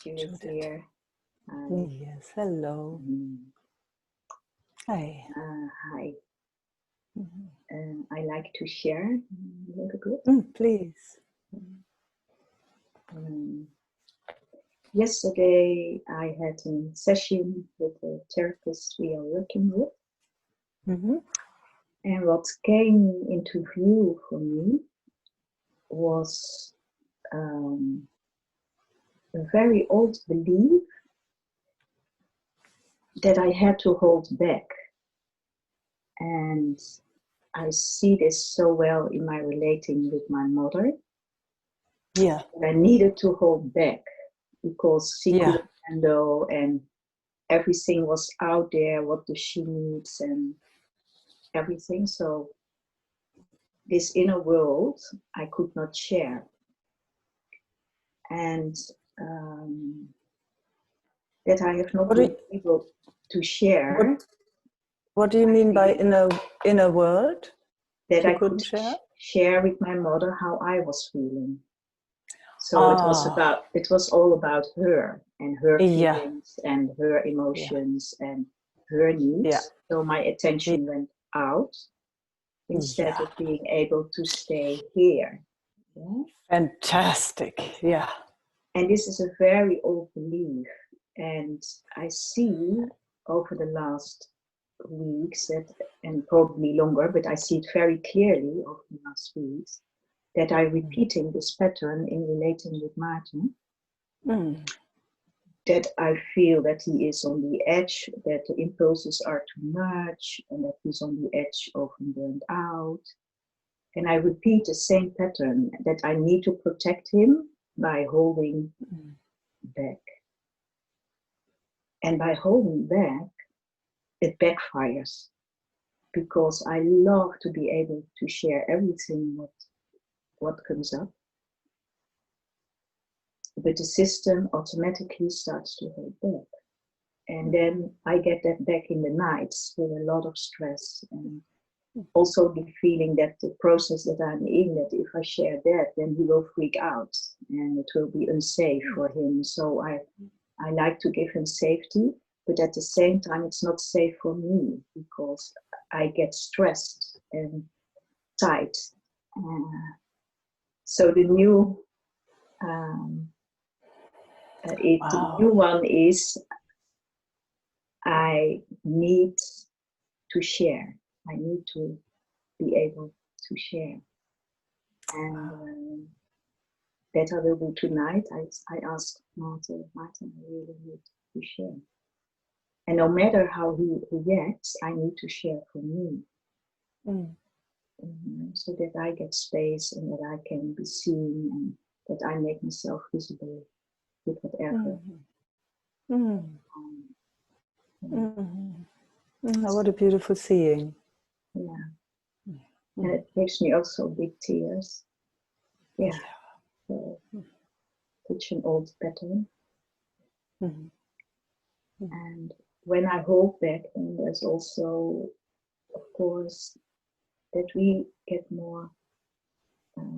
Judith here. Yes, hello. Hi. Hi. I like to share a little bit. Please. Yesterday I had a session with a therapist we are working with. And what came into view for me was a very old belief that I had to hold back. And I see this so well in my relating with my mother. Yeah. I needed to hold back because she couldn't handle, and everything was out there, what does she needs and everything. So this inner world I could not share. And that I have not been able to share. What do you mean by inner world? That I could share with my mother how I was feeling. So it was all about her and her feelings and her emotions and her needs. So my attention went out instead of being able to stay here. Yeah? Fantastic. Yeah. And this is a very old belief. And I see over the last weeks that, and probably longer, but I see it very clearly over the last weeks, that I'm repeating this pattern in relating with Martin. That I feel that he is on the edge, that the impulses are too much, and that he's on the edge of burned out. And I repeat the same pattern, that I need to protect him by holding back. And by holding back, it backfires. Because I love to be able to share everything what comes up. But the system automatically starts to hold back. And then I get that back in the nights with a lot of stress. And also the feeling that the process that I'm in, that if I share that, then he will freak out. And it will be unsafe for him. So I like to give him safety. But at the same time, it's not safe for me. Because I get stressed and tight. So the new... the new one is I need to share. I need to be able to share. And that I will do tonight. I asked Martin, I really need to share. And no matter how he reacts, I need to share for me. So that I get space and that I can be seen and that I make myself visible with whatever. What a beautiful seeing. Yeah. And it gives me also big tears. Yeah. So, such an old pattern. And when I hold back, and there's also, of course, that we get more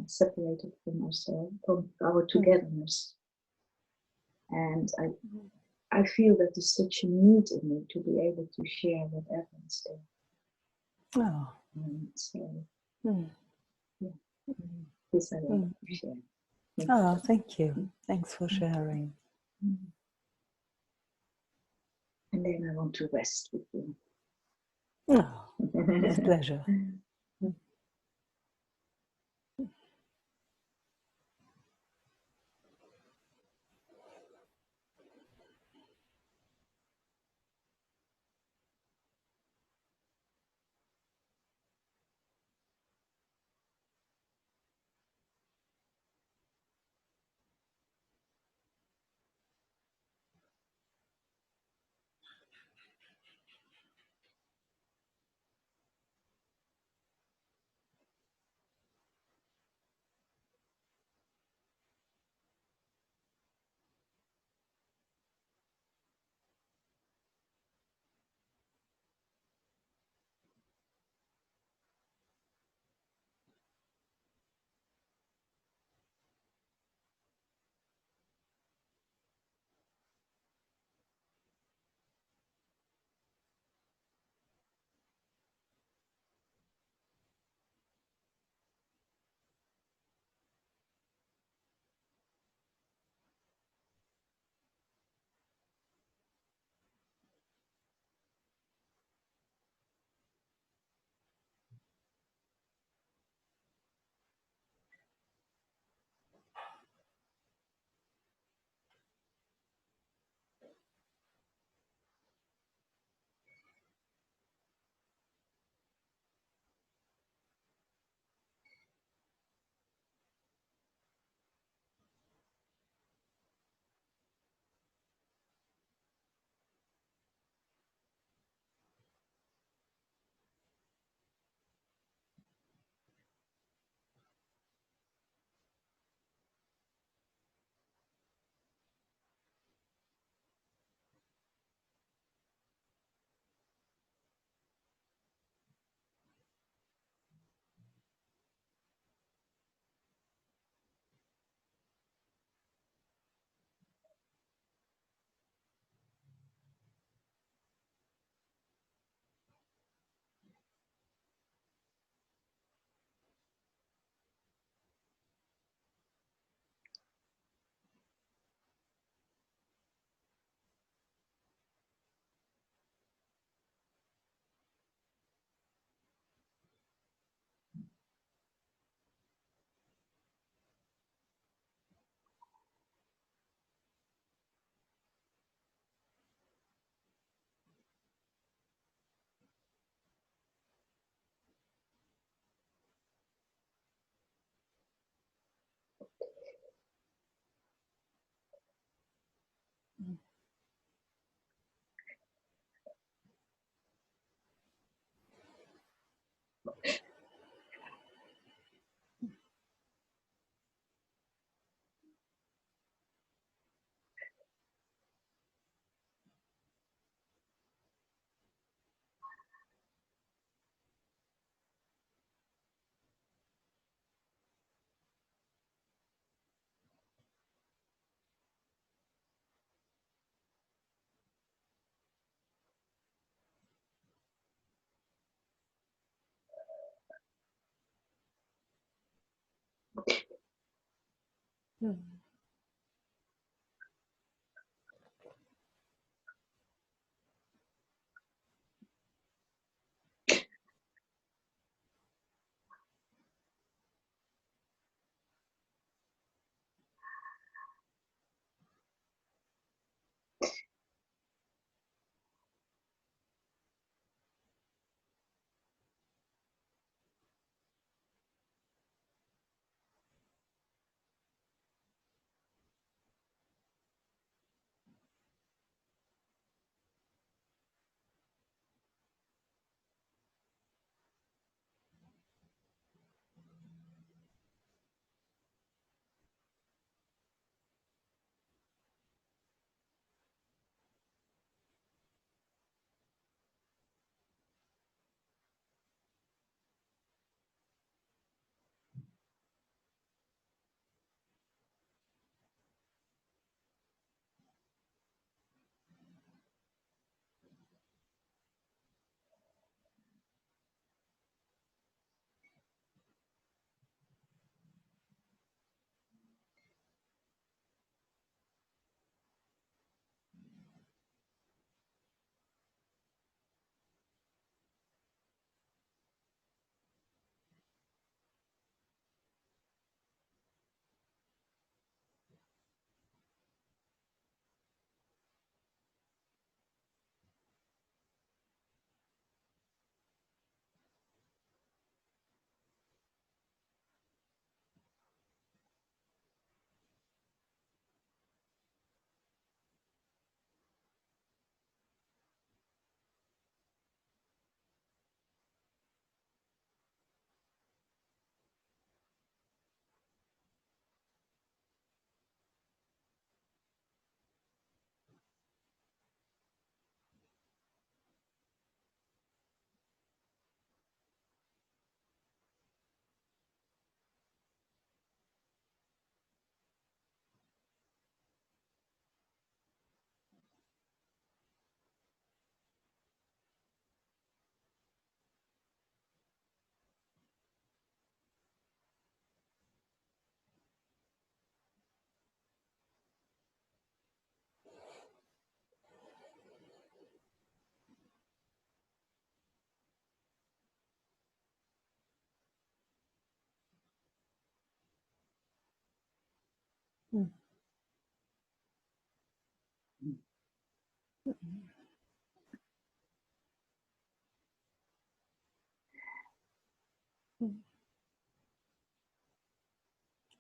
separated from ourselves, from our togetherness. And I feel that there's such a need in me to be able to share whatever is there. So, this I want to share. Thank you. Thanks for sharing. And then I want to rest with you. With pleasure.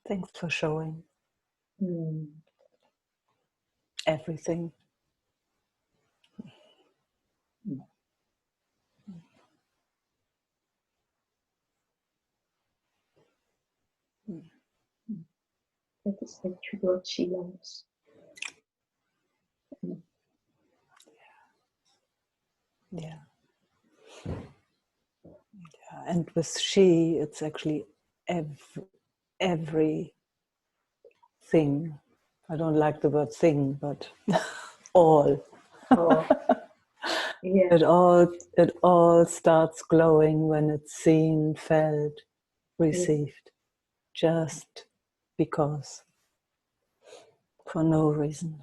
Thanks for showing everything. That is actually what she loves. Yeah. And with she, it's actually everything. I don't like the word thing, but all. Oh, yeah. It all starts glowing when it's seen, felt, received, just because, for no reason.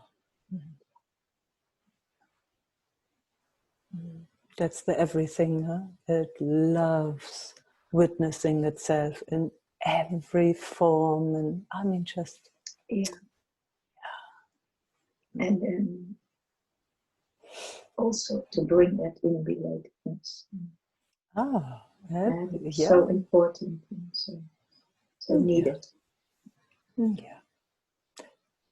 That's the everything, huh? It loves witnessing itself in every form, and I mean, just and then also to bring that in relatedness. And it's so important and so needed.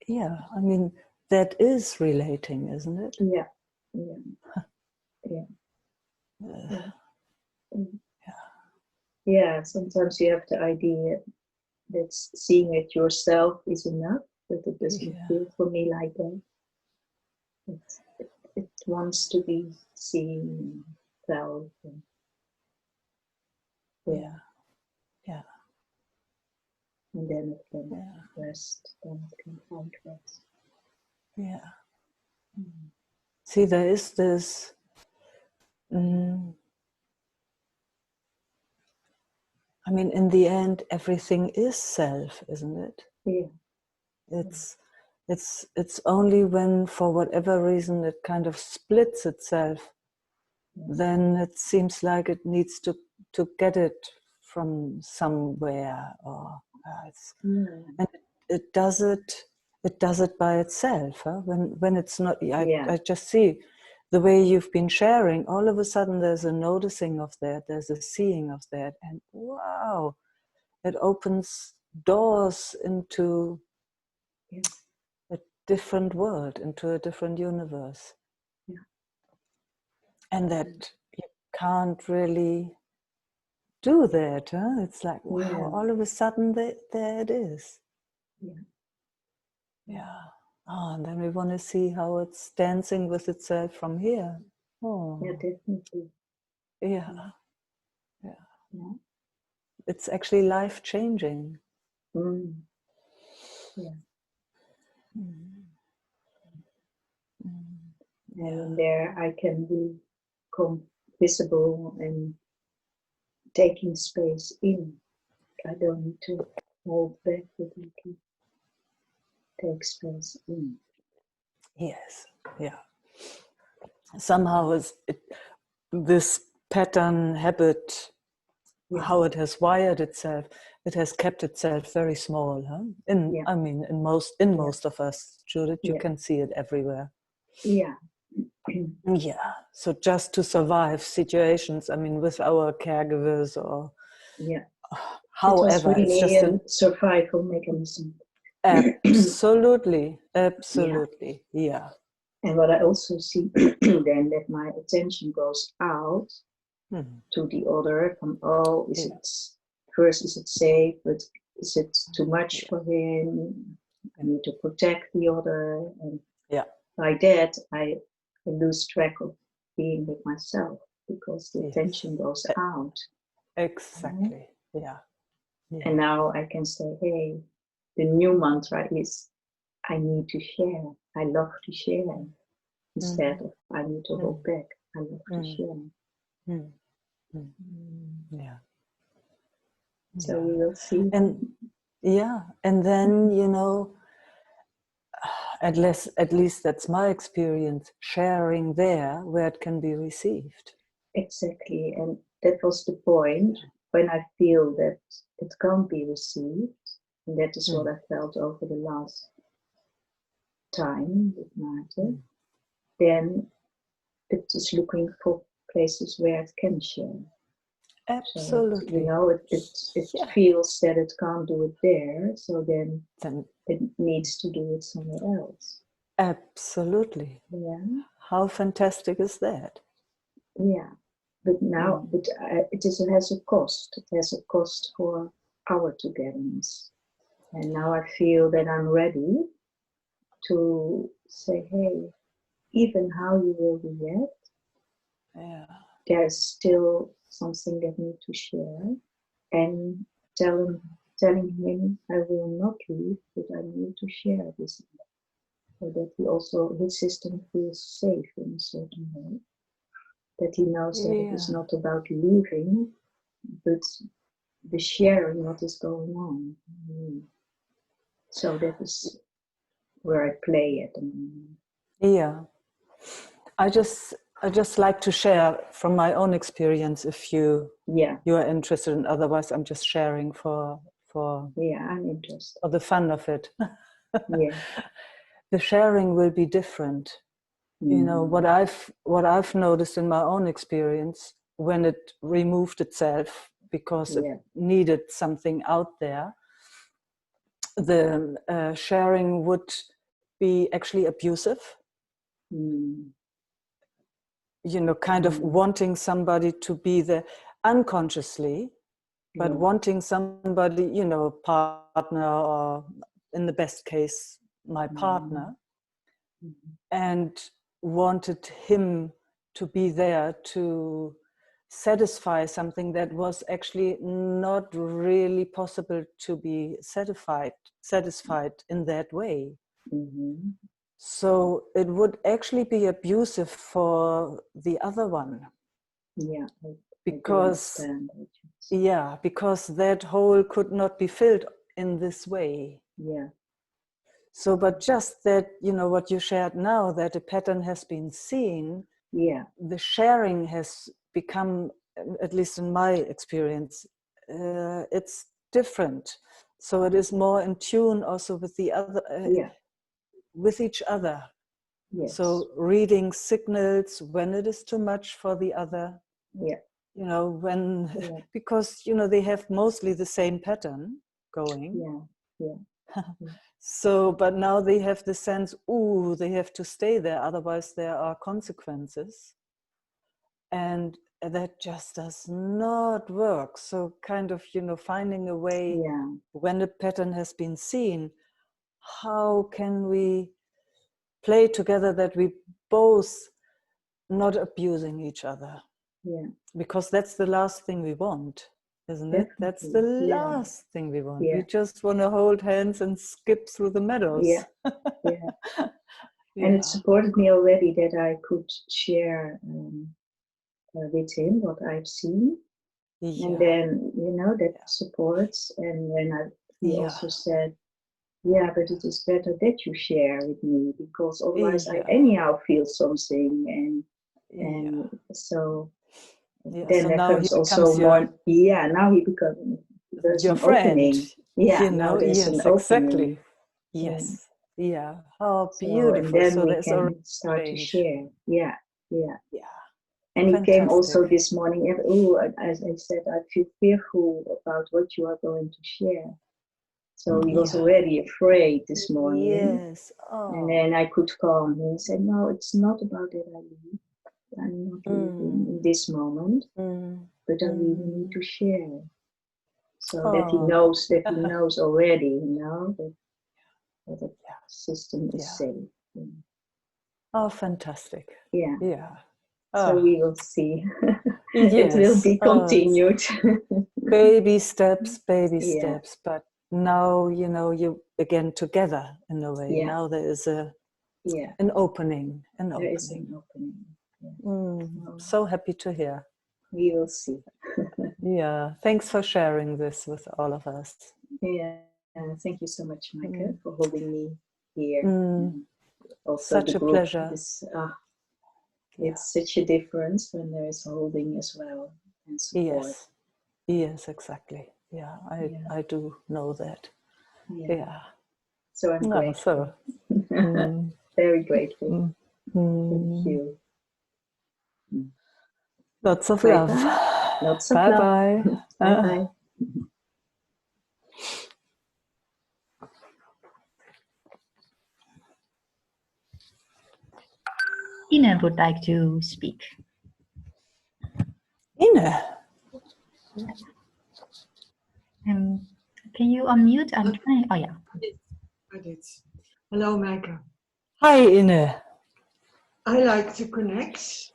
Yeah, I mean, that is relating, isn't it? Yeah, yeah, yeah. Yeah. Yeah, sometimes you have the idea that seeing it yourself is enough, but it doesn't feel for me like that. It wants to be seen, felt. And, Yeah. And then it can rest, then it can find rest. Yeah. See, there is this I mean, in the end, everything is self, isn't it? Yeah. It's only when, for whatever reason, it kind of splits itself, then it seems like it needs to get it from somewhere, or and it does it by itself. Huh? When it's not, I just see the way you've been sharing. All of a sudden, there's a noticing of that, there's a seeing of that, and wow, it opens doors into a different world, into a different universe. And that you can't really do that. Huh? It's like, wow, all of a sudden there it is. Yeah. Oh, and then we want to see how it's dancing with itself from here. Oh. Yeah, definitely. Yeah. It's actually life-changing. Yeah. And there I can become visible and taking space in. I don't need to hold back, but I can take space in. Yes, yeah. Somehow this pattern, habit, how it has wired itself, it has kept itself very small. Huh? I mean, in most of us, Judith, you can see it everywhere. Yeah. Yeah. So just to survive situations, I mean, with our caregivers or however, it's just a survival mechanism. Absolutely, absolutely, yeah. And what I also see then, that my attention goes out to the other, from is it safe, but is it too much for him? I need to protect the other, and by that I lose track of being with myself, because the attention goes out. Exactly, yeah. And now I can say, hey, the new mantra is, I need to share. I love to share. Instead of, I need to hold back. I love to share. Yeah. So we will see. And and then, you know, at least that's my experience, sharing there where it can be received. Exactly. And that was the point, when I feel that it can't be received. And that is what I felt over the last time with Maarten. Then it is looking for places where it can share. Absolutely. So, you know, it feels that it can't do it there, so then it needs to do it somewhere else. Absolutely. Yeah. How fantastic is that? Yeah. But now, it has a cost. It has a cost for our togetherness. And now I feel that I'm ready to say, hey, even how you will react, there's still something that need to share. And telling him, I will not leave, but I need to share this, so that he also, his system feels safe in a certain way. That he knows that it is not about leaving, but the sharing what is going on. So that is where I play at the moment. Yeah. I just like to share from my own experience, if you are interested, and otherwise I'm just sharing for I'm interested. For the fun of it. The sharing will be different. You know, what I've noticed in my own experience, when it removed itself because it needed something out there, the sharing would be actually abusive. Mm. You know, kind of wanting somebody to be there unconsciously, but wanting somebody, you know, partner, or in the best case, my partner, and wanted him to be there to satisfy something that was actually not really possible to be satisfied in that way. Mm-hmm. So it would actually be abusive for the other one. Yeah, because because that hole could not be filled in this way. Yeah. So, but just that, you know, what you shared now, that a pattern has been seen, the sharing has become, at least in my experience, it's different. So it is more in tune also with the other, with each other. Yes. So reading signals when it is too much for the other. Yeah. You know, when, because, you know, they have mostly the same pattern going. Yeah. So, but now they have the sense, ooh, they have to stay there, otherwise there are consequences. And that just does not work. So kind of, you know, finding a way when the pattern has been seen, how can we play together that we both not abusing each other? Yeah. Because that's the last thing we want, isn't it? That's the last thing we want. We just want to hold hands and skip through the meadows. And it supported me already that I could share with him what I've seen. And then, you know, that supports. And when he also said, but it is better that you share with me, because otherwise I anyhow feel something. And so then so there now comes also more, now he becomes, there's your an friend. opening. You Now know, there's an exactly. opening. How So, beautiful. and then So we there's can a start to change. share. And he came also this morning, as I said, I feel fearful about what you are going to share. So he was already afraid this morning. And then I could calm him and say, no, it's not about that I leave. I'm not leaving in this moment, but I really need to share. So that he knows already, you know, that the system is safe. Oh, fantastic. So we will see. It will be continued. baby steps, but now, you know, you again together in a way. Now there is an opening. There is an opening. So happy to hear. We will see. Thanks for sharing this with all of us. Thank you so much, Meike, for holding me here. Also, such a pleasure. It's such a difference when there is holding as well and support. Yes, exactly. I do know that. So I'm grateful. Very grateful. Thank you. Lots of love. Lots of bye. love. Bye. Ine would like to speak. Ine. Can you unmute? I'm trying. Oh, yeah. I did. Hello, Meike. Hi, Ine. I like to connect.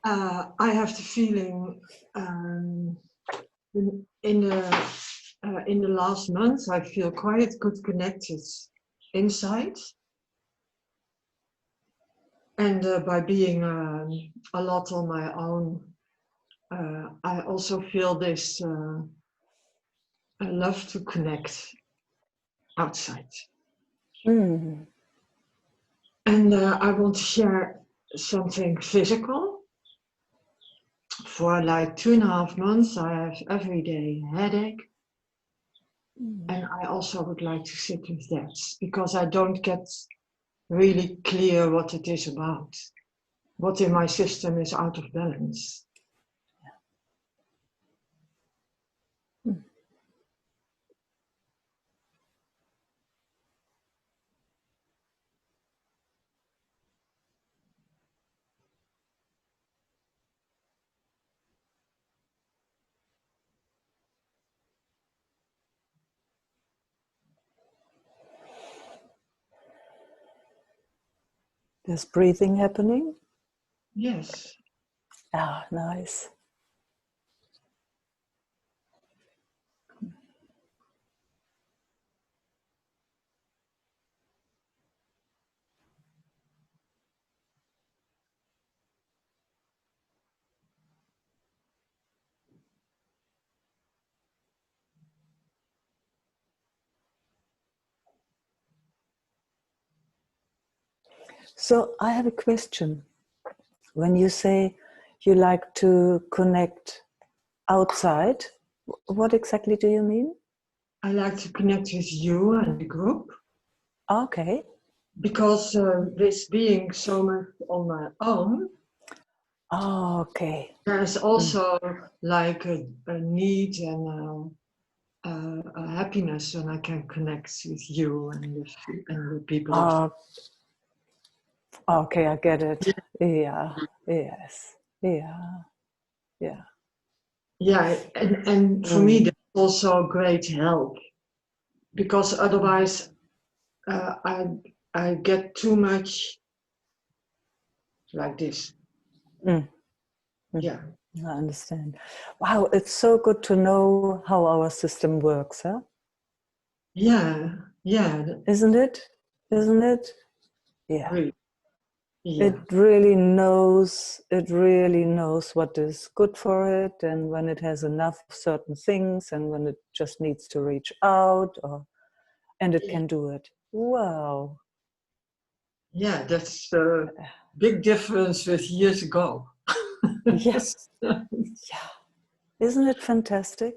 I have the feeling in the last month I feel quite good connected inside, and by being a lot on my own, I also feel this love to connect outside. And I want to share something physical. For like 2.5 months, I have every day a headache. And I also would like to sit with that, because I don't get really clear what it is about. What in my system is out of balance. There's breathing happening. Yes. Ah, nice. So I have a question. When you say you like to connect outside, what exactly do you mean? I like to connect with you and the group Okay. because this being so much on my own, Oh, okay. there's also like a need and a happiness when I can connect with you and the people. Oh, okay, I get it. Yeah, yes, yeah, yeah. Yeah, and for me that's also great help because otherwise I get too much like this. Mm. Yeah. I understand. Wow, it's so good to know how our system works, huh? Yeah, yeah, Isn't it? Isn't it? Yeah. really. Yeah, It really knows what is good for it and when it has enough of certain things and when it just needs to reach out and it can do it. Wow. yeah, that's a big difference with years ago. Yes. Yeah. Isn't it fantastic?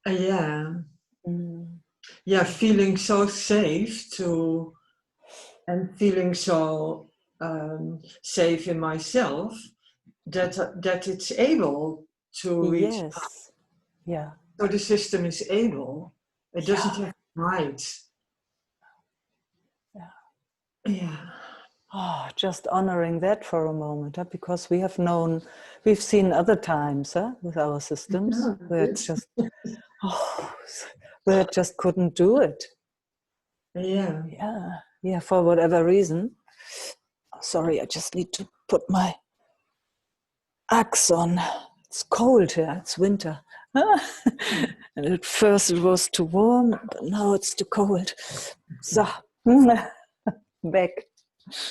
Yeah, Mm. yeah, feeling so safe and feeling so safe in myself that it's able to reach out. Yes. Yeah. So the system is able. It doesn't Yeah. have right. Yeah. Yeah. Oh, just honoring that for a moment, huh? Because we've seen other times, huh, with our systems where it just, oh, where it just couldn't do it. Yeah. Yeah, yeah, for whatever reason. Oh, sorry, I just need to put my axe on. It's cold here, it's winter. And at first it was too warm, but now it's too cold. So, back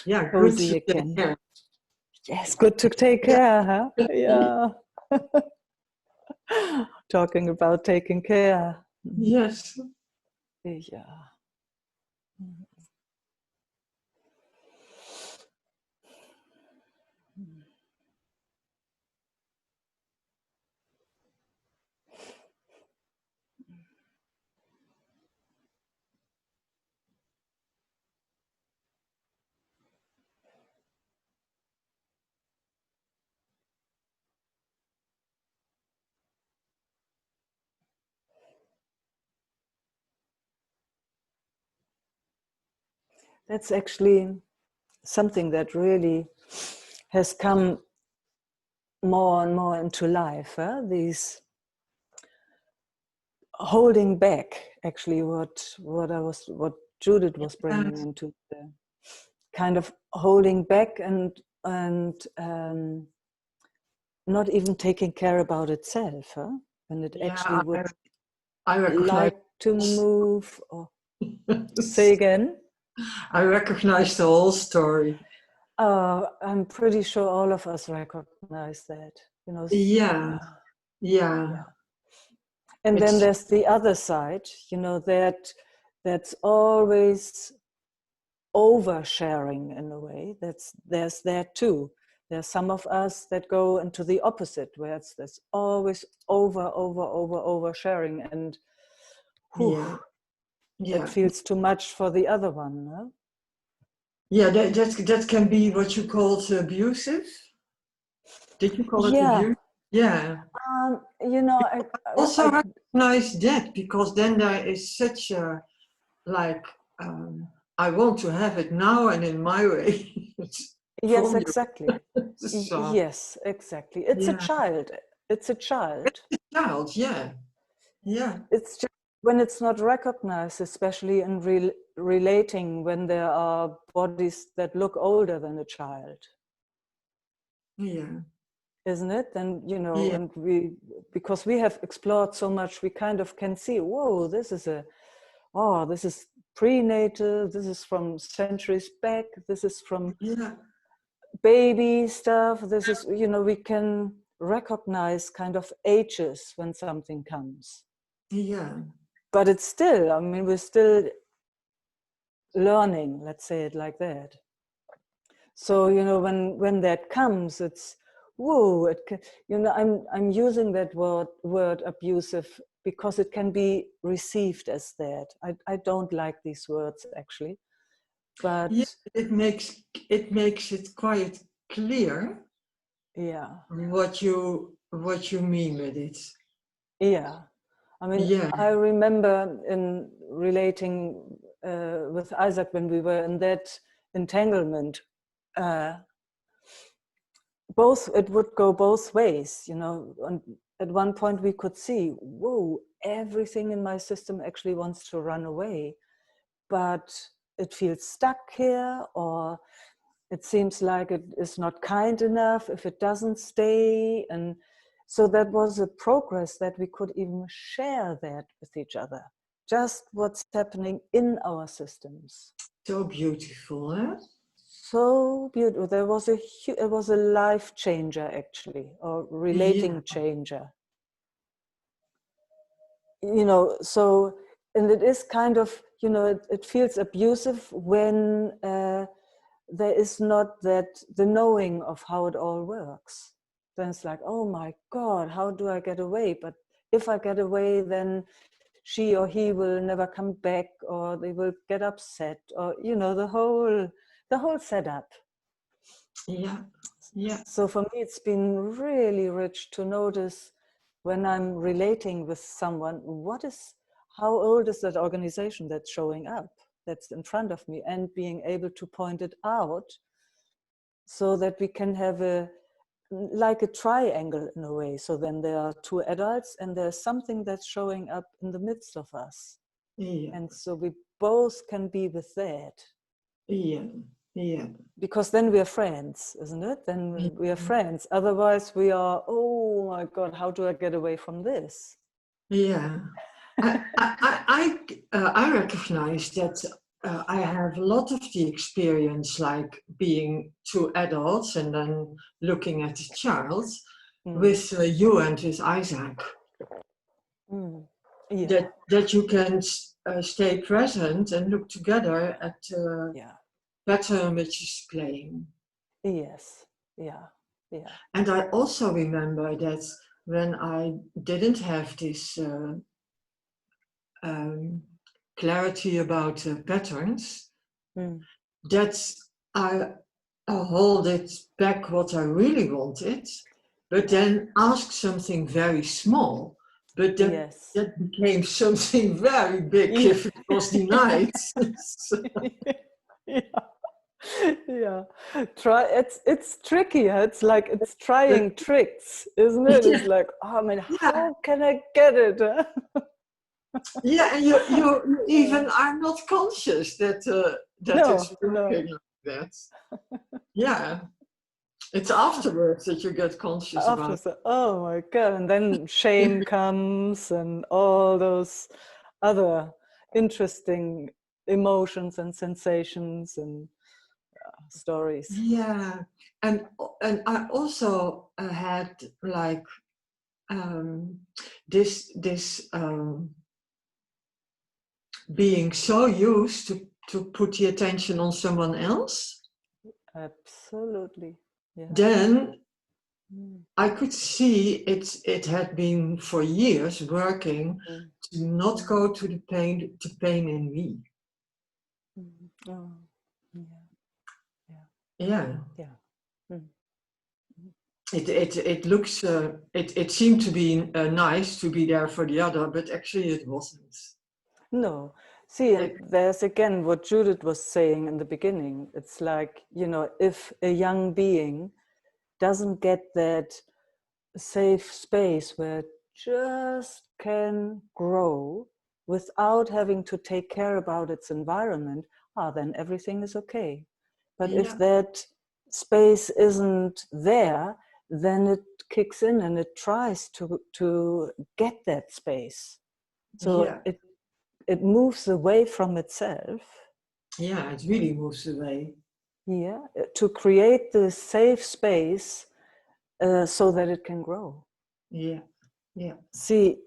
Yeah, good cozy to take again. care. Yes, good to take care, huh? Yeah. Talking about taking care. Yes. Yeah. That's actually something that really has come more and more into life. Huh? These holding back, actually, what Judith was bringing into the kind of holding back and not even taking care about itself, huh? And it actually Yeah, would I recognize. like to move. Or say again. I recognize the whole story. I'm pretty sure all of us recognize that. You know. Yeah, yeah, Yeah. And then there's the other side. You know that's always oversharing in a way. There's there too. There's some of us that go into the opposite, where there's always oversharing, and yeah, yeah, it feels too much for the other one. No? yeah. That can be what you called abusive. Did you call it Yeah. abuse? Yeah. You know, Also recognize that because then there is such a like I want to have it now and in my way. yes, From exactly. you. So, Yes, exactly. It's a yeah. child. It's a child. Child, yeah, yeah, It's just when it's not recognized, especially in relating when there are bodies that look older than a child. Yeah. Isn't it? Then, you know, Yeah. and because we have explored so much, we kind of can see, whoa, this is prenatal, this is from centuries back, this is from Yeah. baby stuff, this is, you know, we can recognize kind of ages when something comes. Yeah. But it's still, I mean, we're still learning, let's say it like that. So, you know, when that comes, it's, whoa, it can, you know, I'm using that word abusive because it can be received as that. I don't like these words actually, but Yeah, it makes it quite clear yeah, what you mean with it. yeah. I mean, Yeah. I remember in relating with Isaac when we were in that entanglement, it would go both ways, you know. And at one point we could see, whoa, everything in my system actually wants to run away, but it feels stuck here, or it seems like it is not kind enough if it doesn't stay. And so that was a progress that we could even share that with each other, just what's happening in our systems. So beautiful, huh? So beautiful. It was a life changer actually, or relating Yeah. changer. You know, so, and it is kind of, you know, it feels abusive when there is not the knowing of how it all works. Then it's like, oh my God, how do I get away? But if I get away, then she or he will never come back, or they will get upset, or, you know, the whole setup. Yeah. Yeah. So for me, it's been really rich to notice when I'm relating with someone, how old is that organization that's showing up, that's in front of me, and being able to point it out so that we can have like a triangle in a way. So then there are two adults and there's something that's showing up in the midst of us. Yeah. And so we both can be with that. Yeah. Yeah. Because then we are friends, isn't it? Then we are friends. Otherwise we are, oh my God, how do I get away from this? Yeah. I recognize that I have a lot of the experience, like being two adults and then looking at the child with you and with Isaac. Yeah. That you can stay present and look together at the pattern which is playing. Yes. Yeah. Yeah. And I also remember that when I didn't have this clarity about patterns, that I hold it back what I really wanted, but then ask something very small. But that became something very big if it was denied. Yeah. It's tricky. It's like it's trying tricks, isn't it? It's like, oh man, how can I get it? Yeah, and you even are not conscious that it's working like that. Yeah, it's afterwards that you get conscious about it. Oh my God, and then shame comes and all those other interesting emotions and sensations and stories. Yeah, and I also had like this being so used to put the attention on someone else. Absolutely. Yeah. Then I could see it had been for years working to not go to the pain in me. Oh, Yeah. Yeah. It looks it seemed to be nice to be there for the other, but actually it wasn't. No. See, and there's again what Judith was saying in the beginning. It's like, you know, if a young being doesn't get that safe space where it just can grow, without having to take care about its environment, then everything is okay. But if that space isn't there, then it kicks in and it tries to get that space. So it moves away from itself. Yeah, it really moves away. Yeah, to create the safe space so that it can grow. Yeah, yeah. See,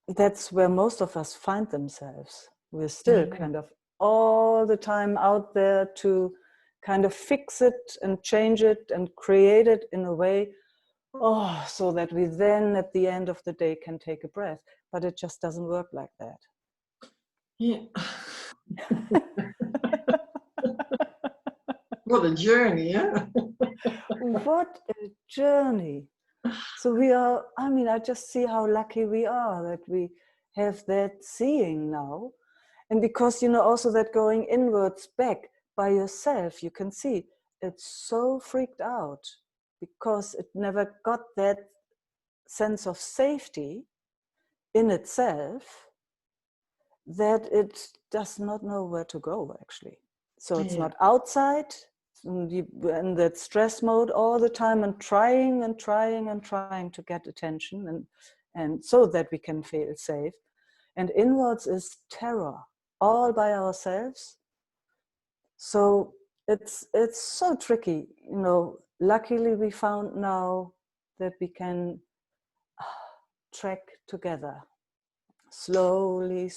that's where most of us find themselves. We're still kind of all the time out there to kind of fix it and change it and create it in a way, so that we then at the end of the day can take a breath. But it just doesn't work like that. Yeah. What a journey, yeah? What a journey. So we are, I just see how lucky we are that we have that seeing now. And because, also that going inwards back by yourself, you can see it's so freaked out because it never got that sense of safety in itself that it does not know where to go, actually. So it's not outside, in that stress mode all the time and trying to get attention and so that we can feel safe. And inwards is terror, all by ourselves. So it's so tricky, luckily we found now that we can track together slowly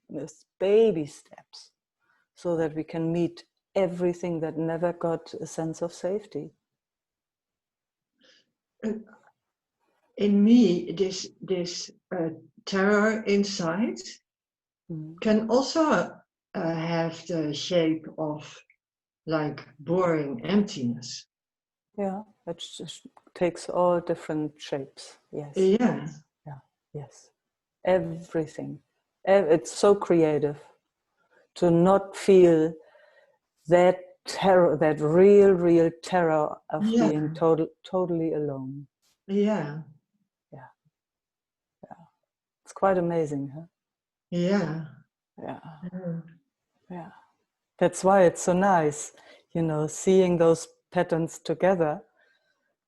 with baby steps so that we can meet everything that never got a sense of safety. In me, this terror inside can also have the shape of like boring emptiness. Yeah, it just takes all different shapes. Yes. Yeah. Yeah. Yes. Everything. It's so creative to not feel that terror, that real terror of being totally alone. Yeah. Yeah. Yeah. It's quite amazing, huh? Yeah. Yeah. Yeah. That's why it's so nice, seeing those patterns together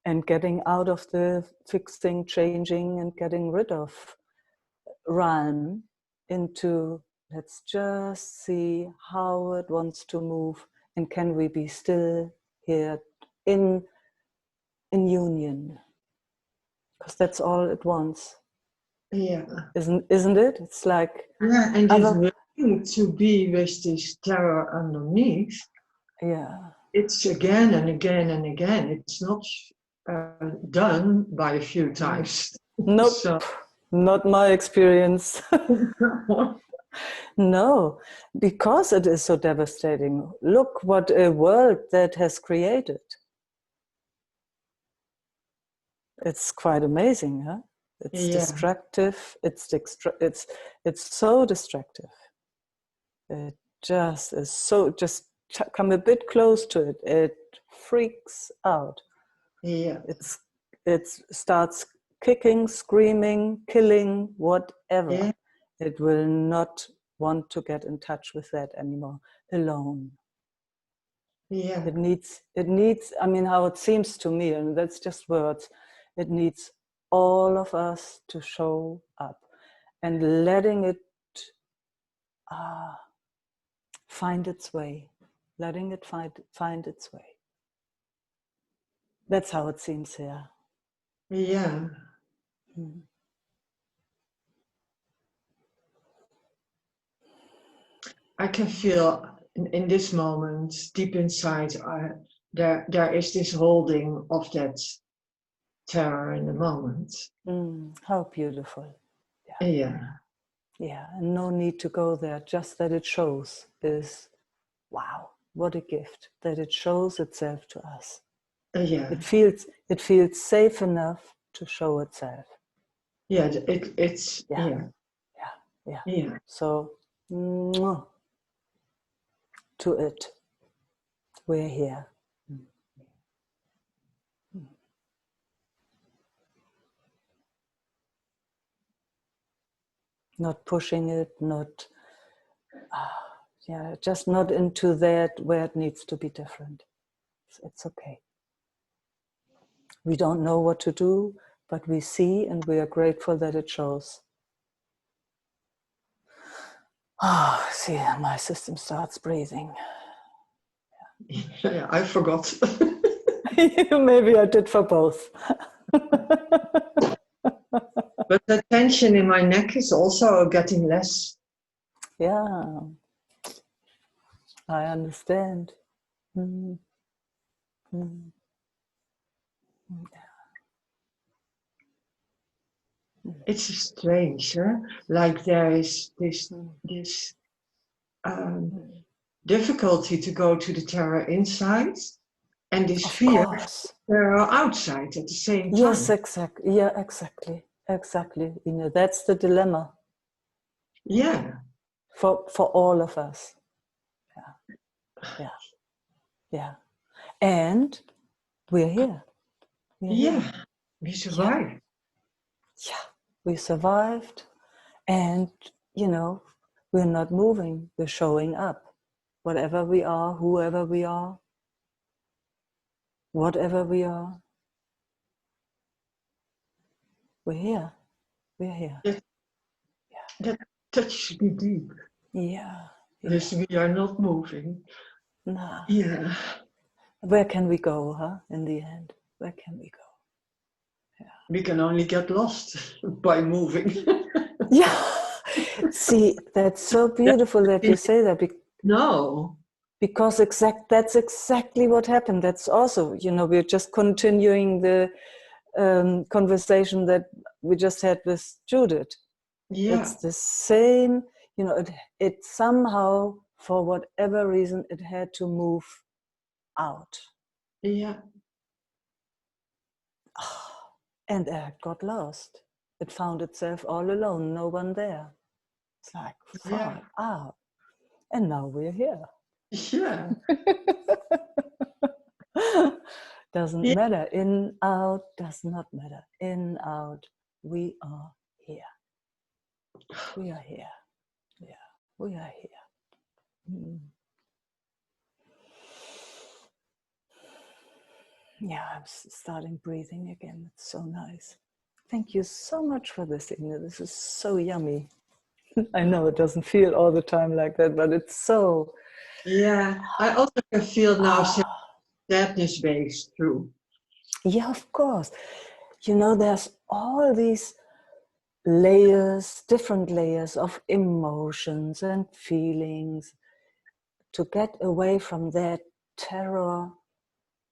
and getting out of the fixing, changing, and getting rid of realm into let's just see how it wants to move and can we be still here in union, because that's all it wants. Yeah. Isn't it? It's like and it's willing to be with this terror underneath. Yeah. It's again and again and again. It's not done by a few times. Nope. So. Not my experience. No, because it is so devastating. Look what a world that has created. It's quite amazing, huh? It's destructive. It's so destructive. It just is so. Just come a bit close to it. It freaks out. Yeah. It starts kicking, screaming, killing, whatever. Yeah. It will not want to get in touch with that anymore alone. Yeah. It needs, how it seems to me, and that's just words, it needs all of us to show up and letting it find its way, letting it find its way. That's how it seems here. Yeah. I can feel in this moment, deep inside, there is this holding of that terror in the moment. How beautiful. Yeah. Yeah, and no need to go there, just that it shows is, wow, what a gift, that it shows itself to us. Yeah. It feels safe enough to show itself. Yeah, it's yeah. So, to it, we're here. not pushing it, not, yeah, just not into that where it needs to be different. It's okay. We don't know what to do, but we see and we are grateful that it shows. Oh, see, my system starts breathing. Yeah, I forgot. Maybe I did for both. But the tension in my neck is also getting less. Yeah, I understand. Mm. Mm. It's strange, huh? Like there is this difficulty to go to the terror inside, and this Of fear course. terror outside at the same time. Yes, exactly. Yeah, exactly. Exactly. You know, that's the dilemma. Yeah. For all of us. Yeah. Yeah. Yeah. And we're here. We're Yeah. here. We survived. Yeah. We survived. And, you know, we're not moving. We're showing up. Whatever we are, whoever we are, whatever we are, we're here. We're here. That touches me deep. Yeah. Because we are not moving. Nah. Yeah. Where can we go, huh? In the end, where can we go? Yeah. We can only get lost by moving. Yeah. See, that's so beautiful that you say that. No. Because that's exactly what happened. That's also, you know, we're just continuing the conversation that we just had with Judith. Yeah. It's the same, you know, it somehow, for whatever reason, it had to move out. Yeah. And it got lost. It found itself all alone, no one there. It's like, far out. And now we're here. Yeah. Doesn't matter. In, out, does not matter. In, out, we are here. We are here. Yeah, we are here. Mm. Yeah, I'm starting breathing again. It's so nice. Thank you so much for this, Inge. This is so yummy. I know it doesn't feel all the time like that, but it's so... Yeah, I also can feel now sadness waves through. Yeah, of course. You know, there's all these layers, different layers of emotions and feelings to get away from that terror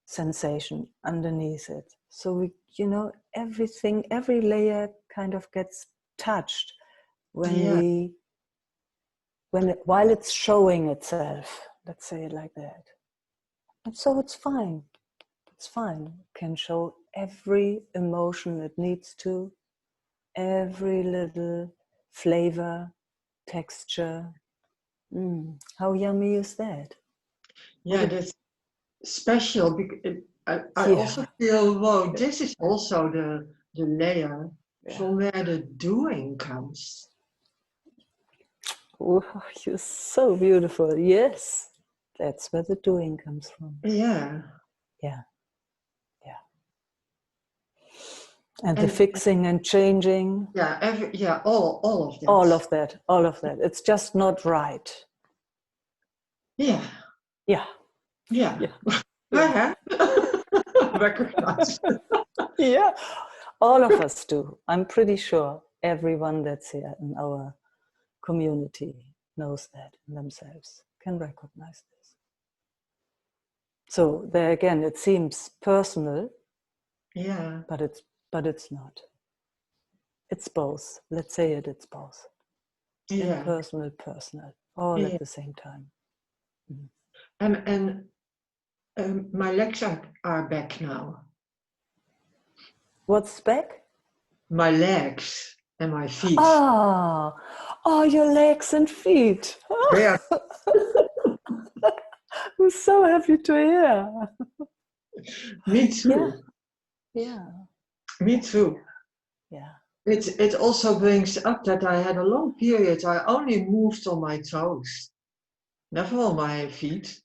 sensation underneath it. So we, you know, everything, every layer kind of gets touched when while it's showing itself, let's say it like that. And so it's fine. It's fine. It can show every emotion it needs to, every little flavor, texture. How yummy is that? Yeah, that's special. Because I also feel, whoa, this is also the layer from where the doing comes. Oh, you're so beautiful. Yes, that's where the doing comes from. Yeah. Yeah. Yeah. And the fixing and changing. Yeah, all of that. All of that. All of that. It's just not right. Yeah. Yeah. Yeah. Yeah. Recognize. Yeah. All of us do. I'm pretty sure everyone that's here in our community knows that in themselves, can recognize this. So there again, it seems personal. Yeah. But it's not. It's both. Let's say it's both. Yeah. Impersonal, personal, all at the same time. And my legs are back now. What's back? My legs and my feet. Oh, your legs and feet. Yeah. I'm so happy to hear. Me too. Yeah. Me too. Yeah. it also brings up that I had a long period. I only moved on my toes, never on my feet.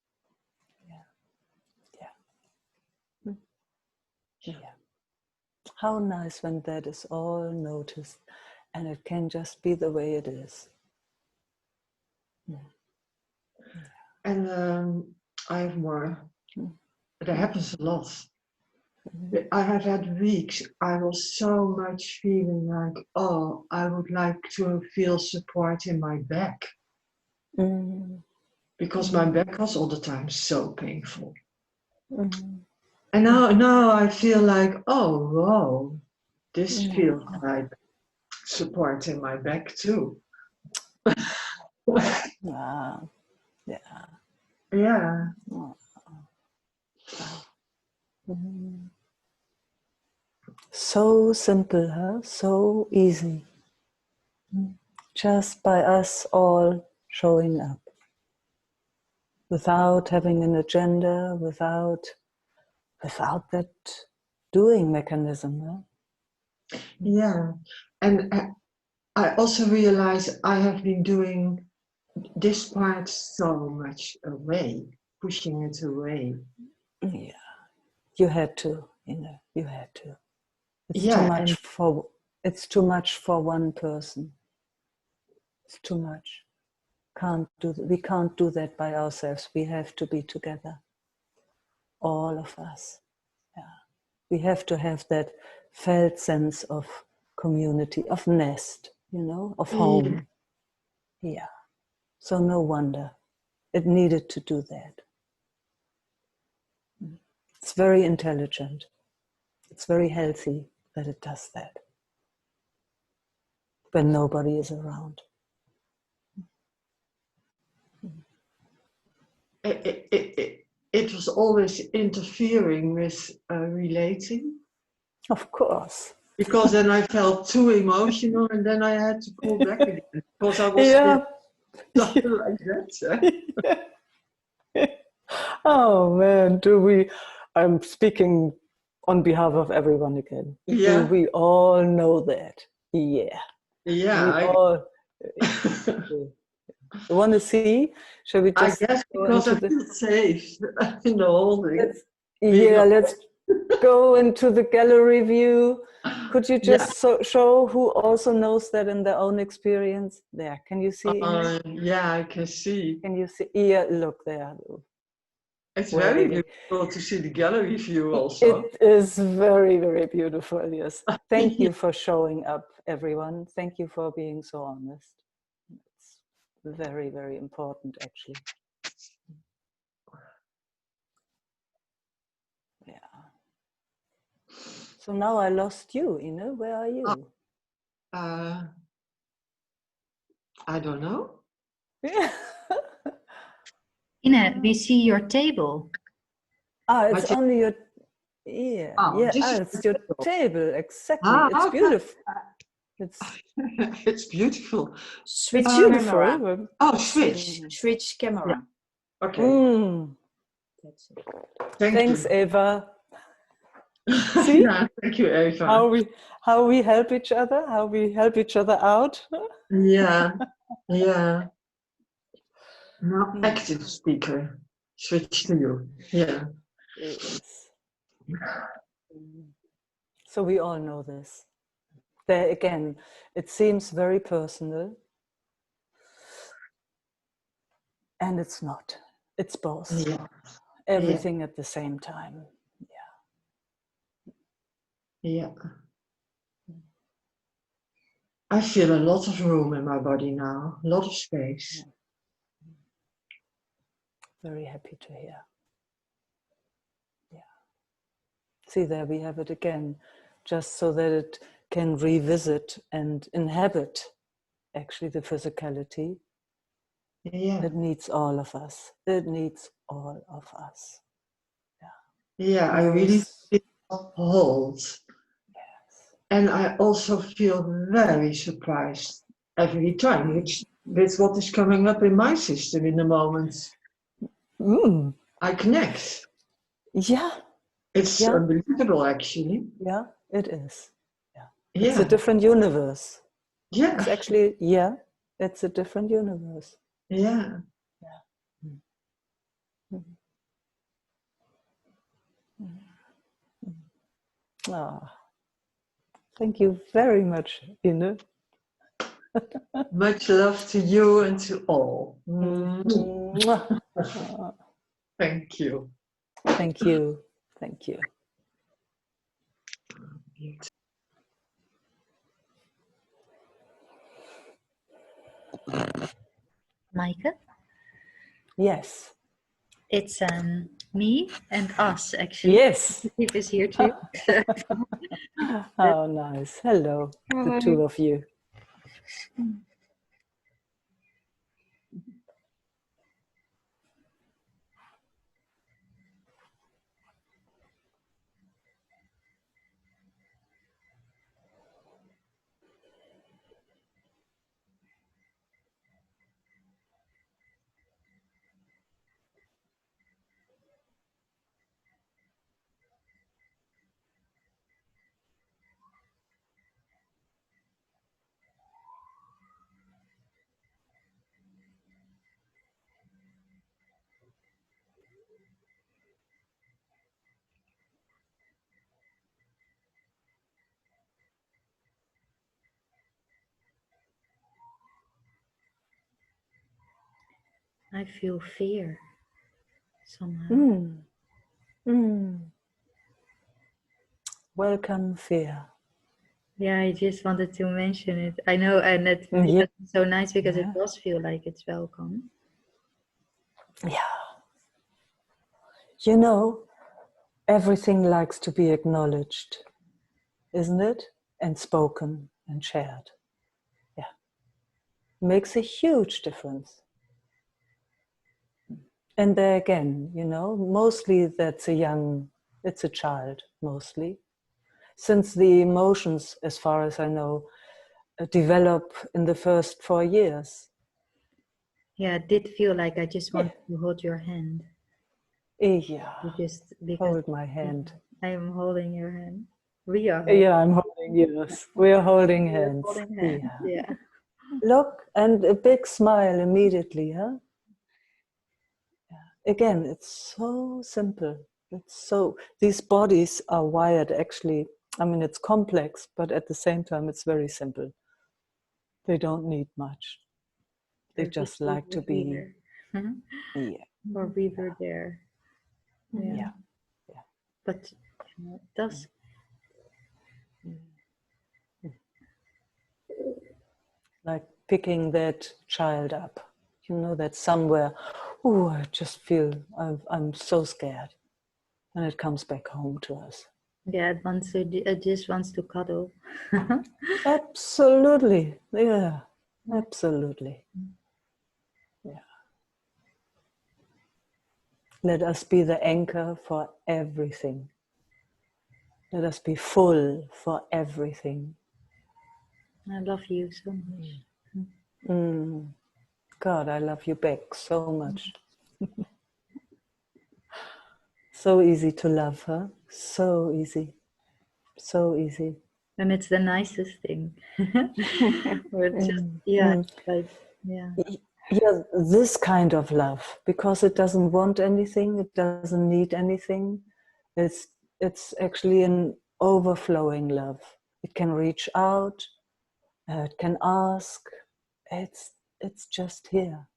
Yeah. How nice when that is all noticed and it can just be the way it is. And I have more. That happens a lot. I have had weeks, I was so much feeling like, oh, I would like to feel support in my back. Because my back was all the time so painful. And now I feel like, oh, wow, this feels like support in my back too. Yeah. Yeah. So simple, huh? So easy. Just by us all showing up. Without having an agenda, without that doing mechanism. Huh? Yeah. And I also realize I have been doing this part so much away, pushing it away. Yeah. You had to, you had to. It's too much for one person. It's too much. We can't do that by ourselves. We have to be together. All of us. Yeah. We have to have that felt sense of community, of nest, of home. Yeah. So no wonder it needed to do that. It's very intelligent. It's very healthy that it does that when nobody is around. It was always interfering with relating. Of course. Because then I felt too emotional and then I had to pull back again. Because I was like that. Oh man, I'm speaking on behalf of everyone again. Yeah. Do we all know that? Yeah. Yeah. You want to see? Shall we just I guess because I feel safe in the holding. Let's go into the gallery view. Could you just show who also knows that in their own experience? There, can you see? Yeah, I can see. Can you see? Yeah, look there. It's very beautiful to see the gallery view also. It is very, very beautiful, yes. Thank you for showing up, everyone. Thank you for being so honest. It's very, very important, actually. Yeah. So now I lost you, where are you? I don't know. Ine, we see your table. It's only your... it's your table, exactly. It's beautiful. It's beautiful. Switch beautiful. camera. Switch. Switch camera. Yeah. Okay. That's it. Thanks, Eva. See? Yeah, thank you, Eva. How we help each other, how we help each other out. Yeah. Now, active speaker. Switch to you. Yeah. Yes. So we all know this. There again, it seems very personal. And it's not. It's both. Yeah. Everything at the same time. Yeah. I feel a lot of room in my body now, a lot of space. Very happy to hear. Yeah. See, there we have it again, just so that it can revisit and inhabit actually the physicality. Yeah. It needs all of us. It needs all of us. Yeah, I really feel hold. Yes. And I also feel very surprised every time, which is what is coming up in my system in the moment. I connect. Yeah. It's unbelievable, actually. Yeah, it is. Yeah. It's a Yeah. different universe. Yeah. It's actually, yeah, it's a different universe. Yeah. Ah, thank you very much, Ine. Much love to you and to all. Mwah. Thank you. Thank you. Thank you. Meike? Yes. It's me and us, actually. Yes. Steve is here too. Oh, nice. Hello, the two of you. I feel fear somehow. Mm. Mm. Welcome, fear. Yeah, I just wanted to mention it. I know, and it's Yeah. so nice because Yeah. it does feel like it's welcome. Yeah. You know, everything likes to be acknowledged, isn't it? And spoken and shared. Yeah. Makes a huge difference. And there again, you know, mostly it's a child, mostly. Since the emotions, as far as I know, develop in the first 4 years. Yeah, it did feel like I just wanted to hold your hand. Yeah. Just because Hold my hand. I am holding your hand. We are. Yeah, I'm holding yours. We're holding hands. Holding hands. Yeah. Yeah. Look, and a big smile immediately, huh? Yeah. Again, it's so simple. These bodies are wired actually, I mean, it's complex, but at the same time, it's very simple. They don't need much. They just like to be. Yeah. Or we were there. Yeah. Yeah. Yeah. But it does. Like picking that child up, you know, that somewhere, oh, I just feel I'm so scared, and it comes back home to us. Yeah, it just wants to cuddle. Absolutely, yeah, absolutely. Yeah. Let us be the anchor for everything. Let us be full for everything. I love you so much. God, I love you back so much. So easy to love, huh? So easy. So easy. And it's the nicest thing. Or it's just, like, yeah. Yeah, this kind of love, because it doesn't want anything, it doesn't need anything. It's actually an overflowing love. It can reach out, it can ask. It's just here.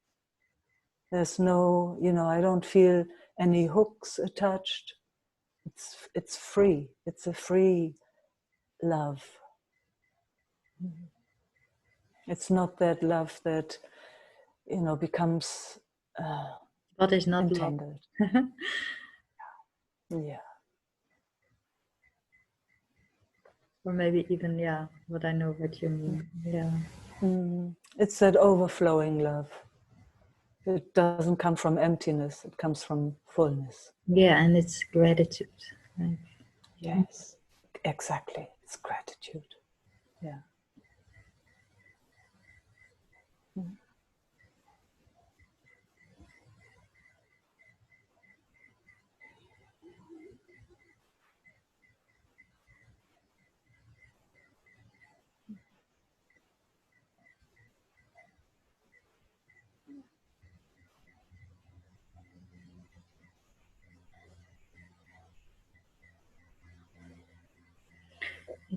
There's no, you know, I don't feel any hooks attached. It's free. It's a free love. It's not that love that, you know, becomes What is not entangled. love? Yeah. Or maybe even, yeah, what I know what you mean. Yeah. It's that overflowing love. It doesn't come from emptiness, it comes from fullness. Yeah, and it's gratitude. Right? Yes, exactly. It's gratitude. Yeah.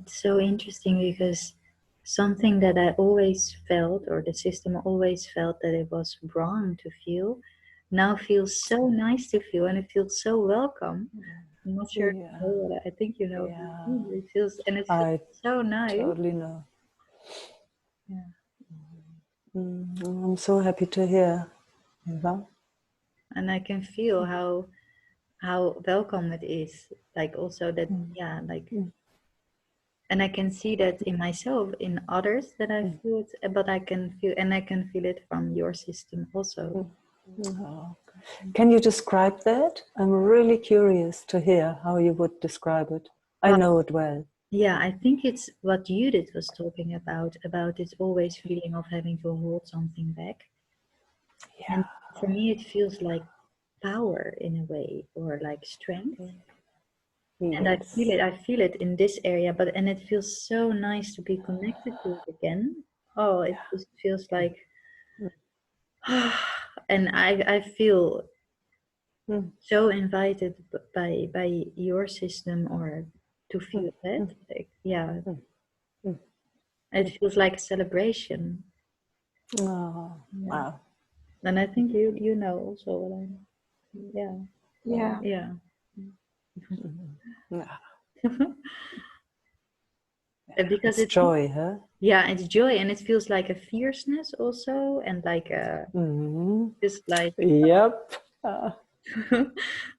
it's so interesting because something that I always felt, or the system always felt that it was wrong to feel, now feels so nice to feel, and it feels so welcome. I'm not sure if you know what I think you know. Yeah. It feels, and it feels I so nice. totally know. Yeah. I'm so happy to hear. Eva. And I can feel how welcome it is. Like also that, yeah, like, and I can see that in myself, in others that I feel it, but I can feel it from your system also. Oh. Can you describe that? I'm really curious to hear how you would describe it. I know it well. Yeah, I think it's what Judith was talking about this always feeling of having to hold something back. Yeah. And for me, it feels like power in a way, or like strength. Yes. And I feel it in this area, and it feels so nice to be connected to it again. Oh, it just feels like, and I feel so invited by your system, or to feel that. Like, yeah, it feels like a celebration. Oh, Yeah. wow. And I think you know also what I, yeah. Yeah. Yeah. Because It's joy, huh? yeah, it's joy, and it feels like a fierceness also, and like a just like Yep.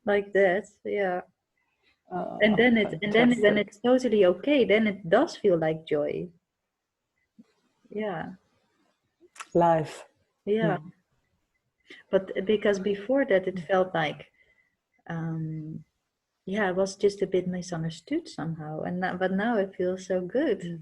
like that, yeah. And then when it's totally okay, then it does feel like joy. Yeah. Life. Yeah. But because before that it felt like yeah, it was just a bit misunderstood somehow, and but now it feels so good.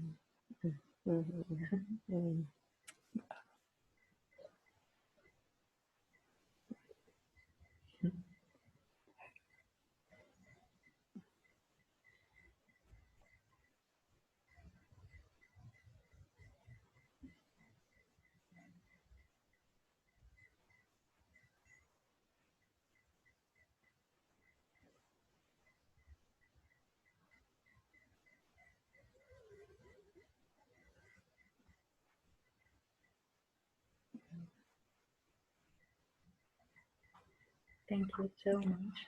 Thank you so much.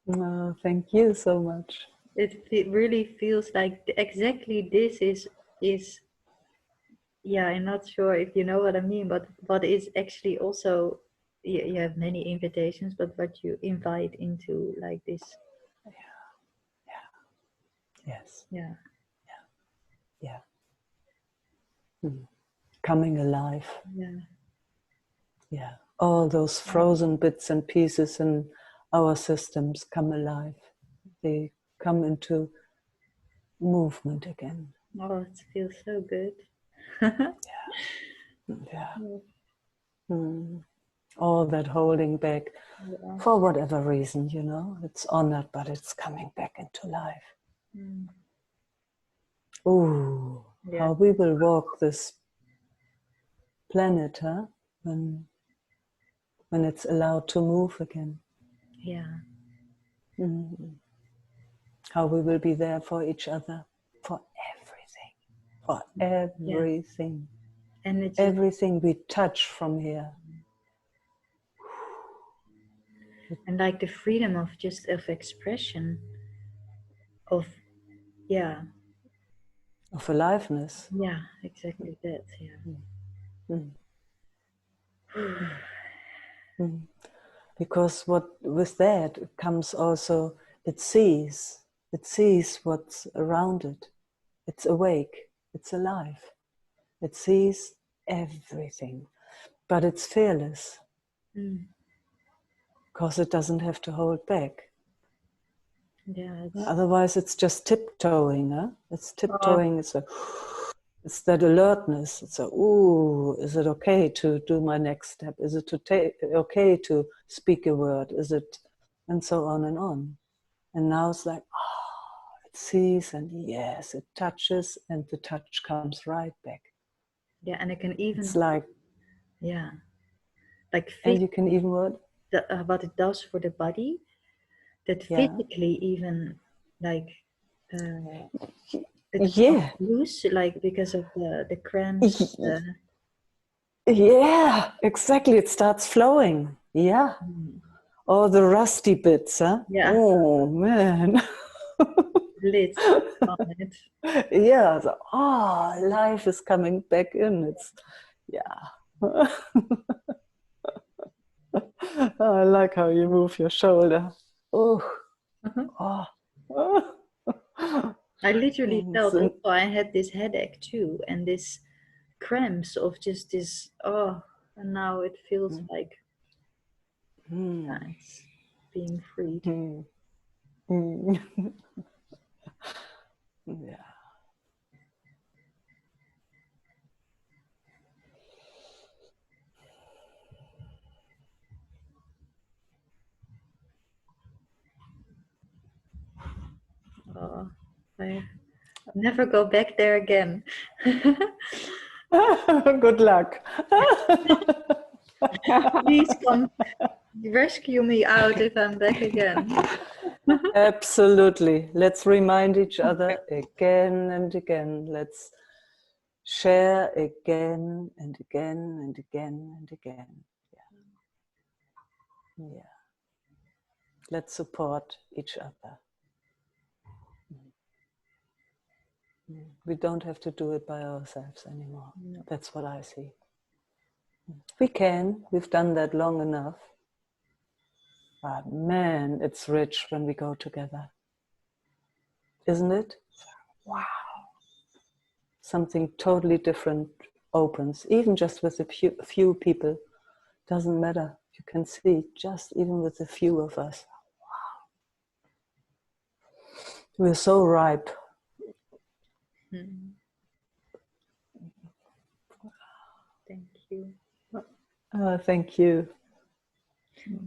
Oh, thank you so much. It really feels like exactly this is yeah, I'm not sure if you know what I mean, but what is actually also, you have many invitations, but what you invite into like this. Yes. Yeah. Yeah. Coming alive. Yeah. Yeah. All those frozen bits and pieces in our systems come alive. They come into movement again. Oh, it feels so good. Yeah. All that holding back, Yeah. for whatever reason, it's honored, but it's coming back into life. Ooh, Yeah. how we will walk this planet, huh? When it's allowed to move again. Yeah. How we will be there for each other, for everything, And it's everything we touch from here. and like the freedom of just of expression of Of aliveness. yeah, exactly that. Yeah. Because with that comes also, it sees what's around it. It's awake, it's alive. It sees everything, but it's fearless because it doesn't have to hold back. Yeah. Otherwise, it's just tiptoeing. Huh? It's tiptoeing. It's that alertness. It's ooh, is it okay to do my next step? Is it okay to speak a word? Is it, and so on and on. And now it's like, it sees, and yes, it touches, and the touch comes right back. Yeah, and it can even. It's like. Yeah. Like. And you can even what? What it does for the body, that physically even like it's Yeah. loose, like because of the cramps. Yeah, exactly. It starts flowing. Yeah. Oh, the rusty bits, huh? Yeah. Oh, man. Lid on it. Yeah. So, life is coming back in. It's, yeah. I like how you move your shoulder. Oh. Oh. I literally felt So, also I had this headache too, and this cramps of just this, and now it feels like it's being freed. Yeah. I never go back there again. Good luck. Please come rescue me out if I'm back again. Absolutely. Let's remind each other again and again. Let's share again and again and again and again. Yeah. Yeah. Let's support each other. We don't have to do it by ourselves anymore. No. That's what I see. We can. We've done that long enough. But man, it's rich when we go together. Isn't it? Wow. Something totally different opens, even just with a few people. Doesn't matter. You can see, just even with a few of us. Wow. We're so ripe. Thank you. Thank you.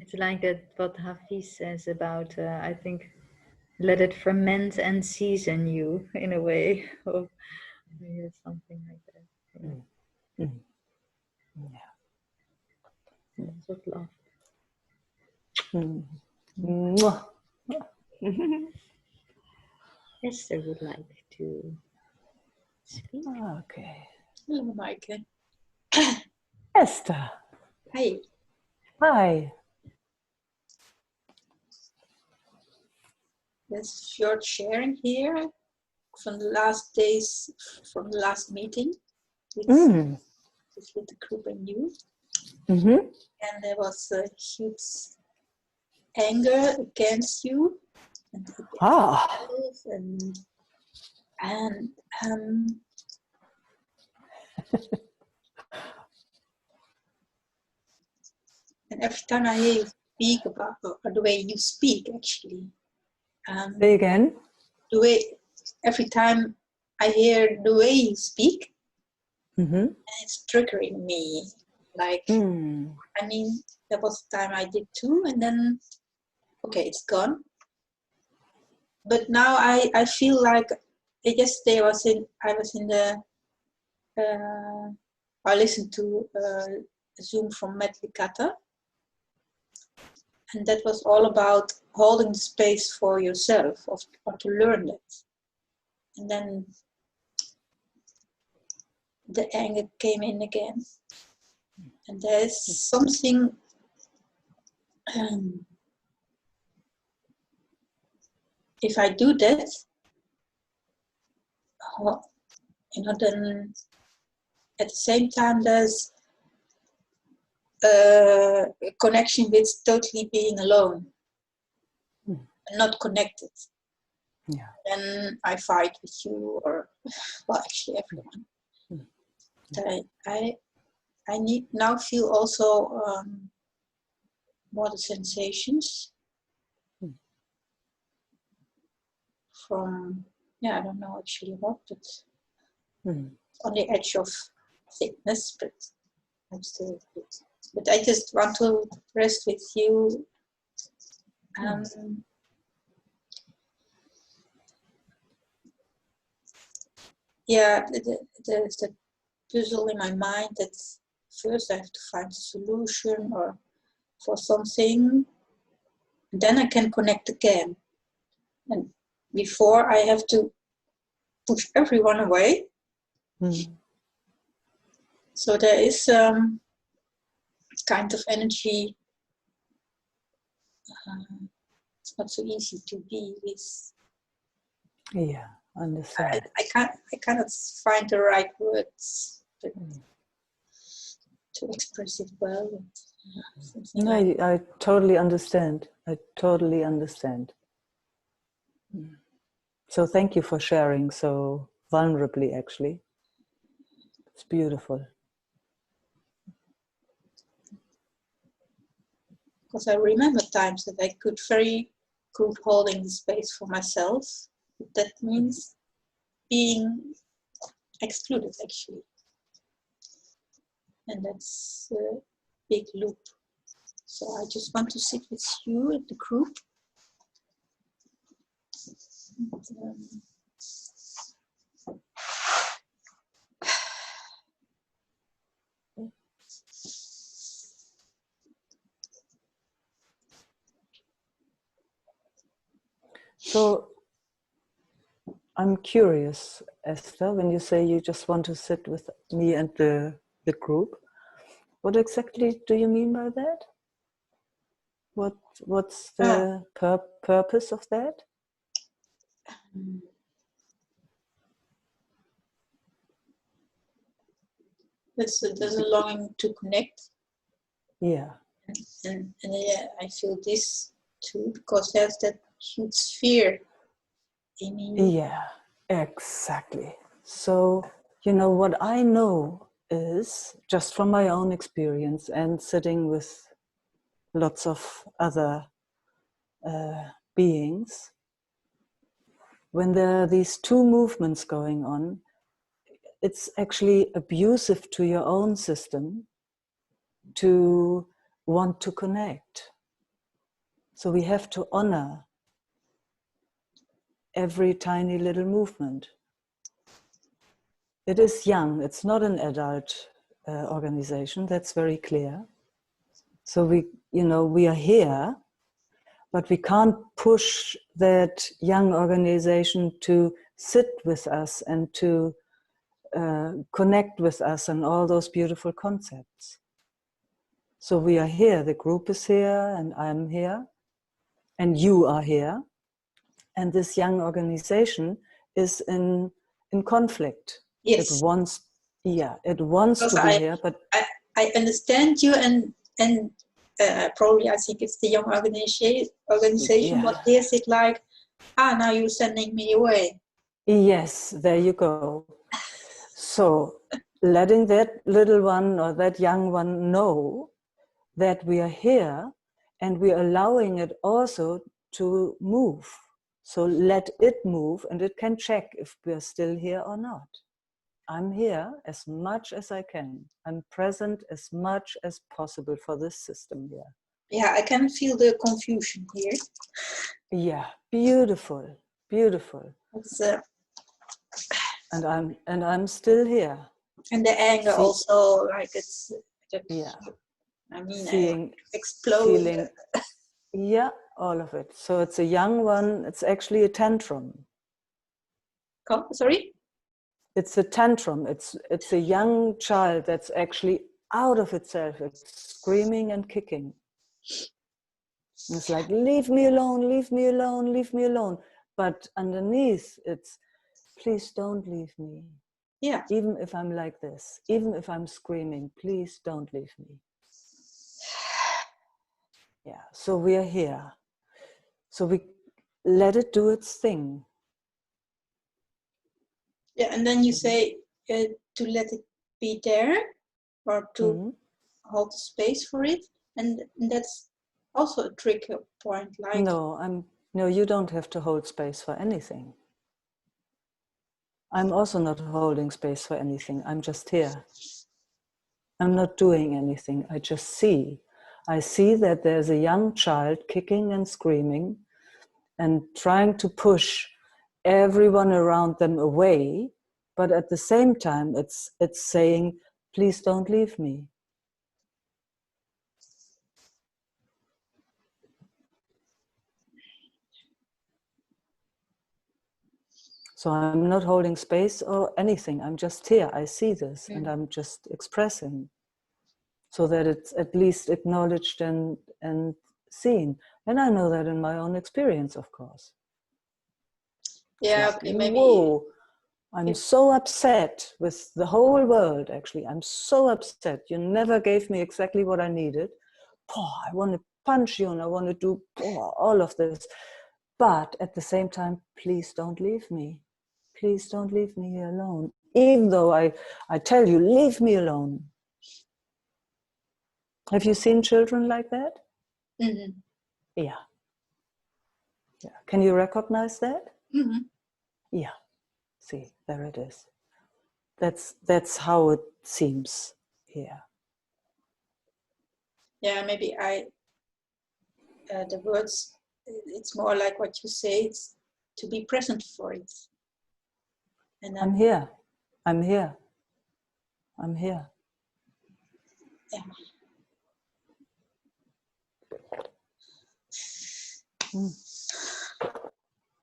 It's like that what Hafiz says about, I think, let it ferment and season you in a way. Or something like that. Yeah. Yeah. Lots of love. Esther would like to speak. Okay. Hello, Meike. Esther. Hi. Hi. There's short sharing here from the last days, from the last meeting with the group and you. And there was a huge anger against you and against and and every time I hear you speak about, or the way you speak actually. Say again? The way, every time I hear the way you speak, it's triggering me. Like, I mean, there was a time I did too, and then, okay, it's gone. But now I feel like, yesterday I was in the, I listened to a Zoom from Meike Schuett, and that was all about holding the space for yourself, or to learn that. And then the anger came in again. And there's something if I do that, then at the same time there's a connection with totally being alone and not connected. Yeah. Then I fight with you, or well, actually everyone. I need now feel also more the sensations from, I don't know actually what, but on the edge of sickness, but I'm still good. But I just want to rest with you. There's that puzzle in my mind that first I have to find a solution or for something, and then I can connect again. And before I have to push everyone away. So there is kind of energy. It's not so easy to be with. Yeah, understand. I cannot find the right words to express it well. No, I totally understand. I totally understand. So thank you for sharing so vulnerably, actually. It's beautiful. Because I remember times that I could very good holding the space for myself. That means being excluded, actually. And that's a big loop. So I just want to sit with you at the group. And, So I'm curious, Esther, when you say you just want to sit with me and the group, what exactly do you mean by that? What's the purpose of that? there's a longing to connect. Yeah. And yeah, I feel this too, because there's that huge fear in you. Yeah, exactly. So, you know, what I know is, just from my own experience and sitting with lots of other beings, when there are these two movements going on, it's actually abusive to your own system to want to connect. So we have to honor every tiny little movement. It is young, it's not an adult organization, that's very clear. So we are here, but we can't push that young organization to sit with us and to connect with us and all those beautiful concepts. So we are here, the group is here, and I'm here, and you are here. And this young organization is in conflict. Yes. It wants because to be here, but I understand you, and probably I think it's the young organization. Yeah. What is it like? Now you're sending me away. Yes, there you go. So letting that little one or that young one know that we are here, and we are allowing it also to move. So let it move, and it can check if we are still here or not. I'm here as much as I can. I'm present as much as possible for this system here. Yeah, I can feel the confusion here. Yeah, beautiful, beautiful. It's, and I'm still here. And the anger also, like it's. Yeah. I mean, Seeing, explode. Feeling, yeah, all of it. So it's a young one. It's actually a tantrum. Sorry? It's a tantrum. It's a young child that's actually out of itself. It's screaming and kicking. And it's like, leave me alone, leave me alone, leave me alone. But underneath, it's, please don't leave me. Yeah. Even if I'm like this, even if I'm screaming, please don't leave me. Yeah, so we are here. So we let it do its thing. Yeah, and then you say to let it be there, or to hold the space for it, and that's also a tricky point. Like no, you don't have to hold space for anything. I'm also not holding space for anything. I'm just here. I'm not doing anything. I just see. I see that there's a young child kicking and screaming and trying to push everyone around them away, but at the same time it's saying, please don't leave me. So I'm not holding space or anything. I'm just here. I see this and I'm just expressing so that it's at least acknowledged and seen. And I know that in my own experience, of course. Yeah, Like, okay, maybe. whoa, I'm so upset with the whole world, actually. I'm so upset. You never gave me exactly what I needed. I want to punch you and I want to do all of this. But at the same time, please don't leave me. Please don't leave me here alone. Even though I tell you, leave me alone. Have you seen children like that? Mm-hmm. Yeah. Can you recognize that? Mm-hmm. Yeah. See, there it is. That's how it seems here. Yeah, maybe the words, it's more like what you say, it's to be present for it. And I'm here. I'm here. I'm here. Yeah.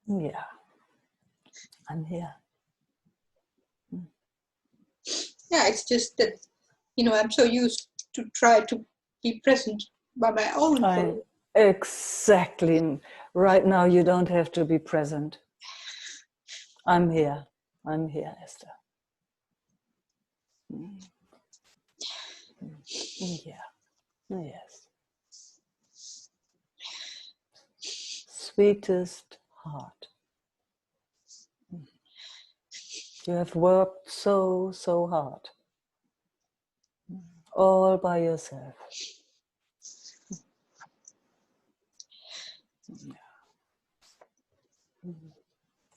Yeah. I'm here. Yeah, it's just that, I'm so used to try to be present by my own. Exactly. Right now, you don't have to be present. I'm here. I'm here, Esther. Yeah. Yes. Sweetest heart. You have worked so hard. All by yourself.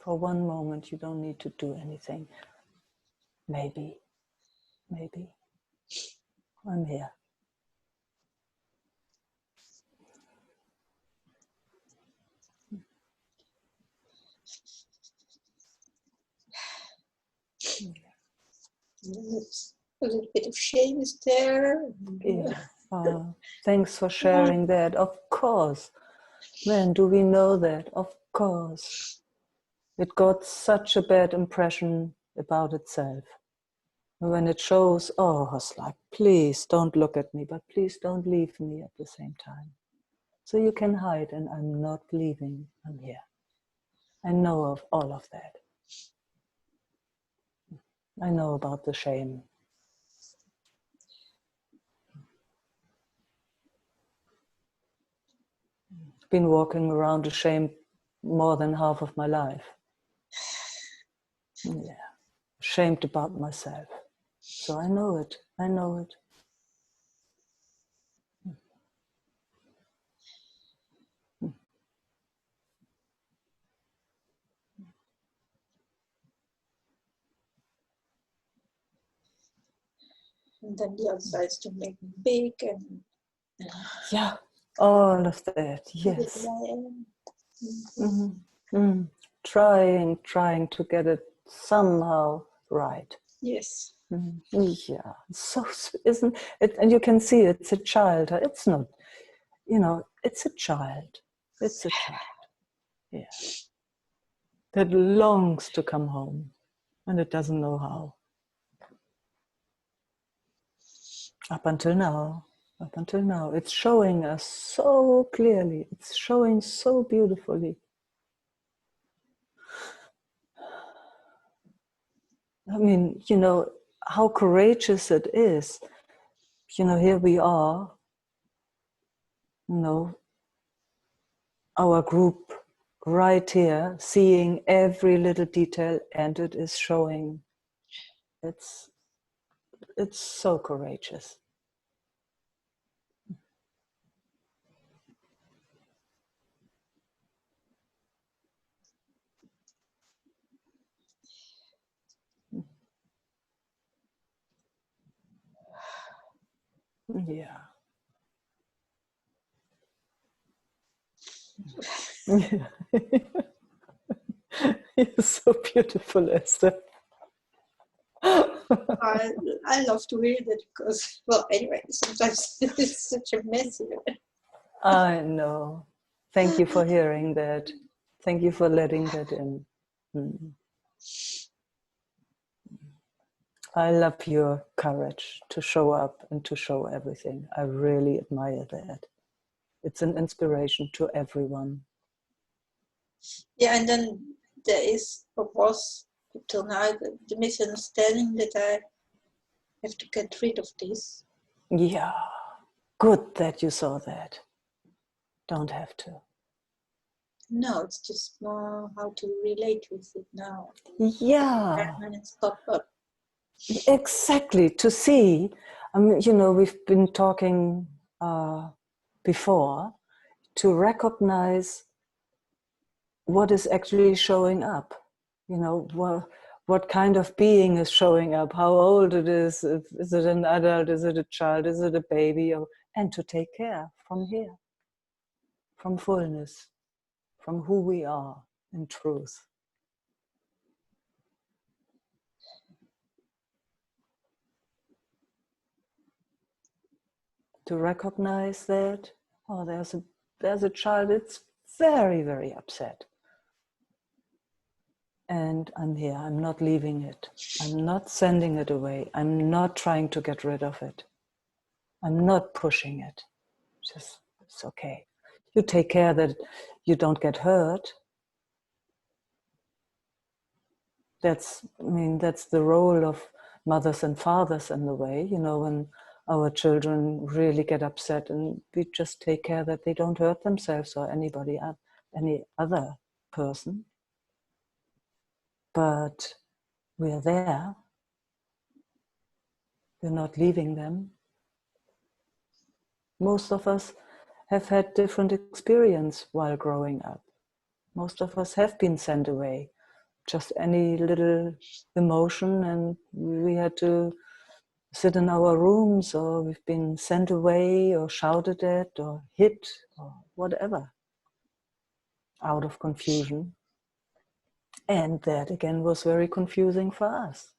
For one moment, you don't need to do anything. Maybe. I'm here. A little bit of shame is there. Yeah. Thanks for sharing that. Of course. Man, do we know that? Of course. It got such a bad impression about itself. When it shows, it's like, please don't look at me, but please don't leave me at the same time. So you can hide, and I'm not leaving. I'm here. I know of all of that. I know about the shame. Been walking around ashamed more than half of my life. Yeah, ashamed about myself. So I know it. And then the other side is to make me big and yeah, all of that. Yes. Trying to get it somehow right. Yes. Yeah. So isn't it? And you can see it's a child. It's not. It's a child. It's a child. Yeah. That longs to come home, and it doesn't know how. Up until now, it's showing us so clearly. It's showing so beautifully. I mean, how courageous it is. Here we are, our group right here, seeing every little detail, and it is showing. It's so courageous. Yeah. You're so beautiful, Esther. I love to hear that because, well, anyway, sometimes it's such a mess here. I know. Thank you for hearing that. Thank you for letting that in. I love your courage to show up and to show everything. I really admire that. It's an inspiration to everyone. Yeah, and then there is, or was up till now, the misunderstanding that I have to get rid of this. Yeah, good that you saw that. Don't have to. No, it's just more how to relate with it now. Yeah. When it's popped up. Exactly, to see, you know, we've been talking before, to recognize what is actually showing up. You know, what kind of being is showing up, how old it is it an adult, is it a child, is it a baby, and to take care from here, from fullness, from who we are in truth. To recognize that, oh, there's a child, it's very, very upset. And I'm here, I'm not leaving it. I'm not sending it away. I'm not trying to get rid of it. I'm not pushing it. Just, it's okay. You take care that you don't get hurt. That's the role of mothers and fathers in the way, you know, when our children really get upset, and we just take care that they don't hurt themselves or anybody, any other person. But we're there. We're not leaving them. Most of us have had different experience while growing up. Most of us have been sent away. Just any little emotion and we had to sit in our rooms, or we've been sent away or shouted at or hit or whatever out of confusion. And that again was very confusing for us.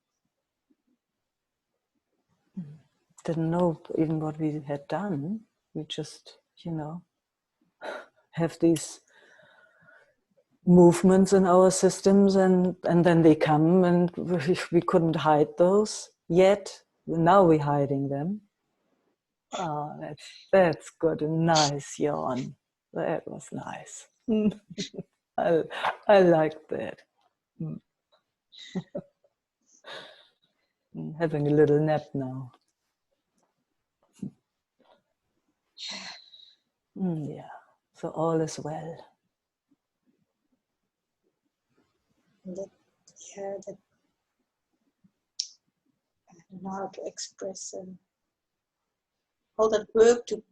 Didn't know even what we had done. We just, you know, have these movements in our systems, and then they come, and we couldn't hide those yet. Now we're hiding them. Oh, that's good. Nice yawn. That was nice. I like that. Having a little nap now. Yeah. So all is well. That, yeah, that I don't know how to express all that work to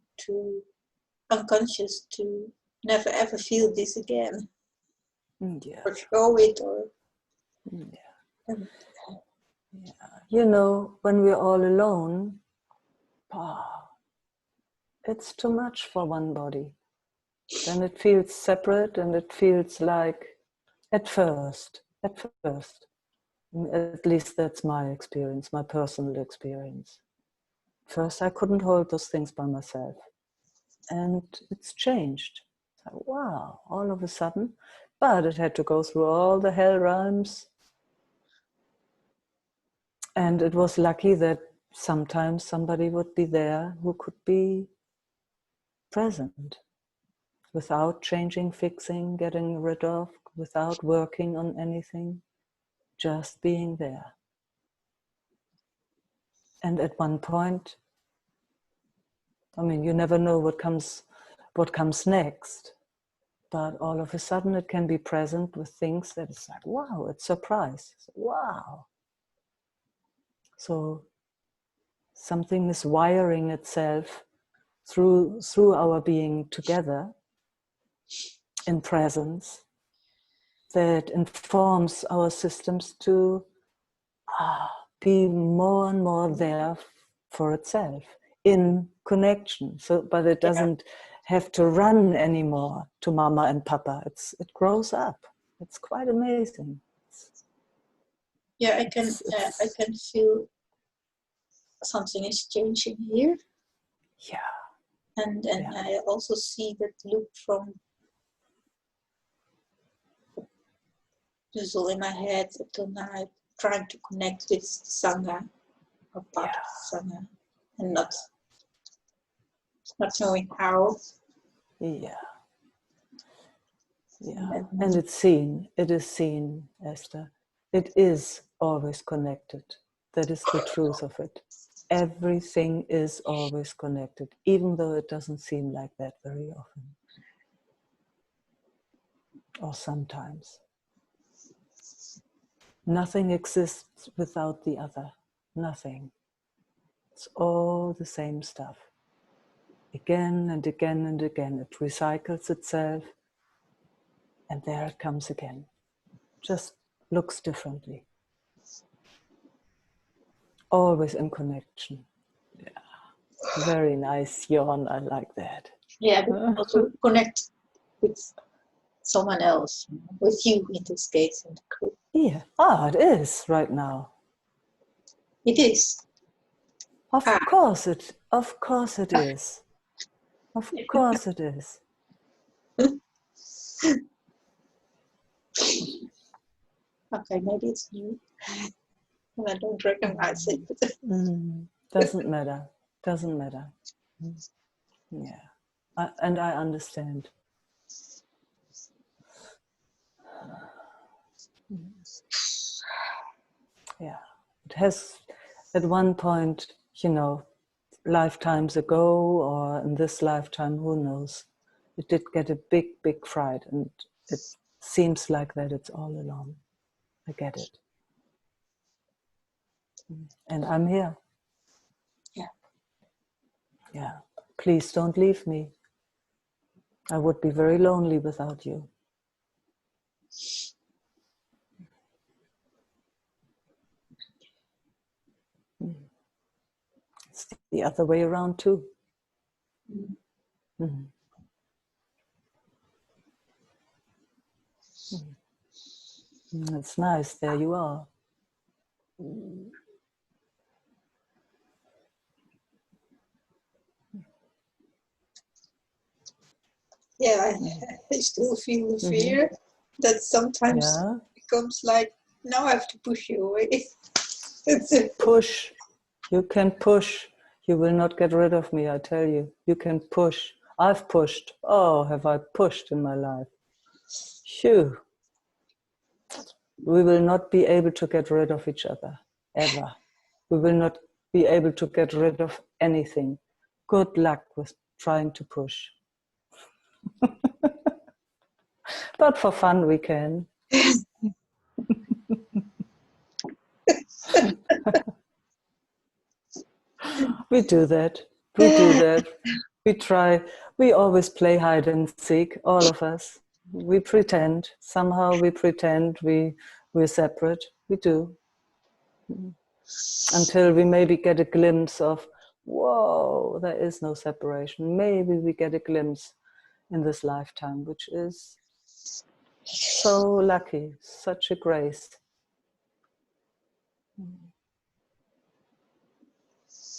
unconscious to never ever feel this again. Yeah. Or show it or Yeah. Yeah. You know, when we're all alone, it's too much for one body. Then it feels separate, and it feels like, at first, at least that's my experience, my personal experience. First, I couldn't hold those things by myself. And it's changed. It's like, wow, all of a sudden. But it had to go through all the hell realms. And it was lucky that sometimes somebody would be there who could be present without changing, fixing, getting rid of, without working on anything, just being there. And at one point, I mean, you never know what comes next, but all of a sudden it can be present with things that it's like, wow, it's a surprise. Wow. So something is wiring itself through our being together in presence that informs our systems to be more and more there for itself in connection. So, but it doesn't have to run anymore to mama and papa. It grows up. It's quite amazing. yeah, I can feel something is changing here. Yeah. And I also see that loop from puzzle in my head up till now, trying to connect with Sangha, or part of Sangha, and not knowing how. Yeah. Yeah. And it's seen. It is seen, Esther. It is always connected. That is the truth of it. Everything is always connected, even though it doesn't seem like that very often. Or sometimes. Nothing exists without the other. Nothing. It's all the same stuff. Again and again and again. It recycles itself. And there it comes again. Just looks differently. Always in connection. Yeah. Very nice yawn. I like that. Yeah, but also connect with someone else, with you in this case, in the group. Yeah. Ah, it is right now. It is. Of course it is. Of course it is. Okay, maybe it's you. And I don't recognize it. Doesn't matter. Doesn't matter. Yeah. And I understand. Yeah. It has, at one point, lifetimes ago, or in this lifetime, who knows, it did get a big, big fright, and it seems like that it's all alone. I get it. And I'm here. Yeah. Yeah. Please don't leave me. I would be very lonely without you. It's the other way around too. Mm-hmm. It's nice. There you are. Yeah, I still feel the fear that sometimes becomes like, now I have to push you away. Push. You can push. You will not get rid of me, I tell you. You can push. I've pushed. Oh, have I pushed in my life? Phew. We will not be able to get rid of each other, ever. We will not be able to get rid of anything. Good luck with trying to push. But for fun we can. We do that. We try. We always play hide and seek, all of us. We pretend. Somehow we pretend we're separate. We do. Until we maybe get a glimpse of, whoa, there is no separation. Maybe we get a glimpse in this lifetime, which is so lucky, such a grace.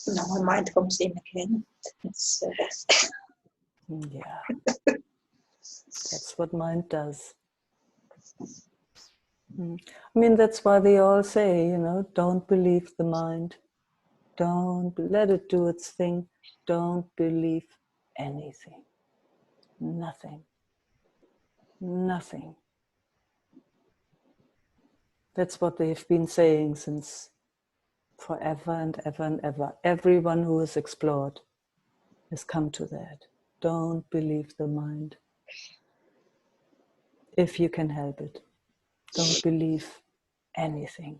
Now my mind comes in again. It's, Yeah, that's what mind does. I mean, that's why they all say, don't believe the mind. Don't let it do its thing. Don't believe anything. Nothing. Nothing. That's what they've been saying since forever and ever and ever. Everyone who has explored has come to that. Don't believe the mind. If you can help it. Don't believe anything.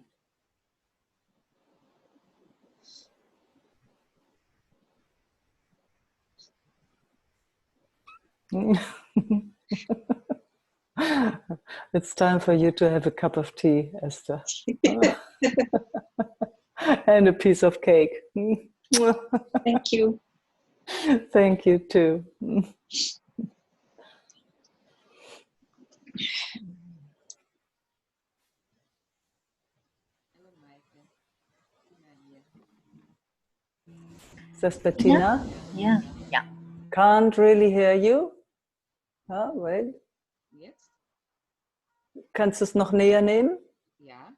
It's time for you to have a cup of tea, Esther. And a piece of cake. Thank you. Thank you too. Is this Bettina? Yeah. Can't really hear you. Oh, wait. Yes. Kannst du es noch näher nehmen? Ja.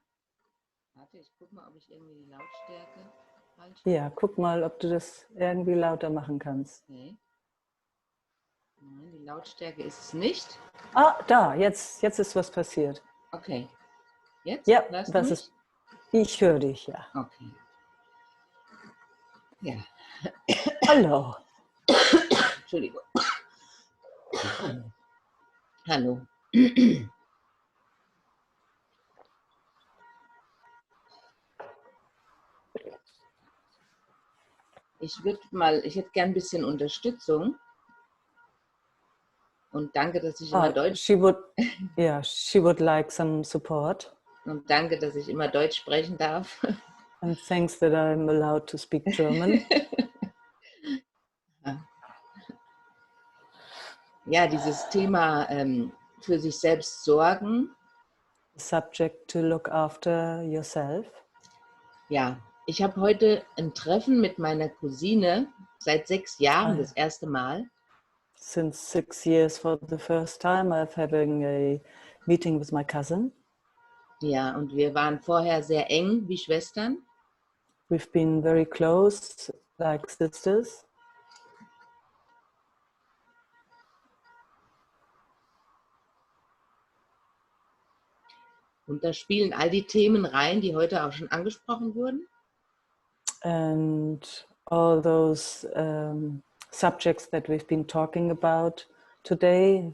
Warte, ich gucke mal, ob ich irgendwie die Lautstärke falsch Ja, guck mal, ob du das irgendwie lauter machen kannst. Nee. Nein, die Lautstärke ist es nicht. Ah, da, jetzt ist was passiert. Okay. Jetzt? Ja, Hörst du das mich? ist. Ich höre dich, ja. Okay. Ja, Hallo. Entschuldigung. Hallo. Ich hätte gern ein bisschen Unterstützung. Und danke, dass ich immer Deutsch. She would like some support. Und danke, dass ich immer Deutsch sprechen darf. And thanks that I'm allowed to speak German. Ja, dieses Thema für sich selbst sorgen. Subject to look after yourself. Ja, ich habe heute ein Treffen mit meiner Cousine, seit 6 Jahren das erste Mal. Since 6 years for the first time, I'm having a meeting with my cousin. Ja, und wir waren vorher sehr eng wie Schwestern. We've been very close, like sisters. Und da spielen all die Themen rein, die heute auch schon angesprochen wurden. And all those subjects that we've been talking about today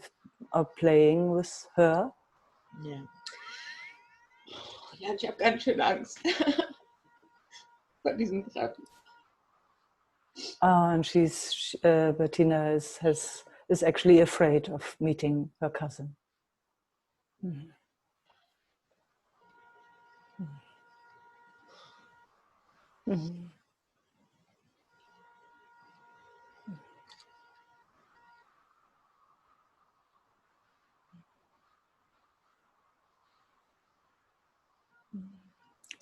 are playing with her. Ja, ja, ich habe ganz schön Angst vor diesem Treffen. And Bettina is actually afraid of meeting her cousin. Mm. Mm.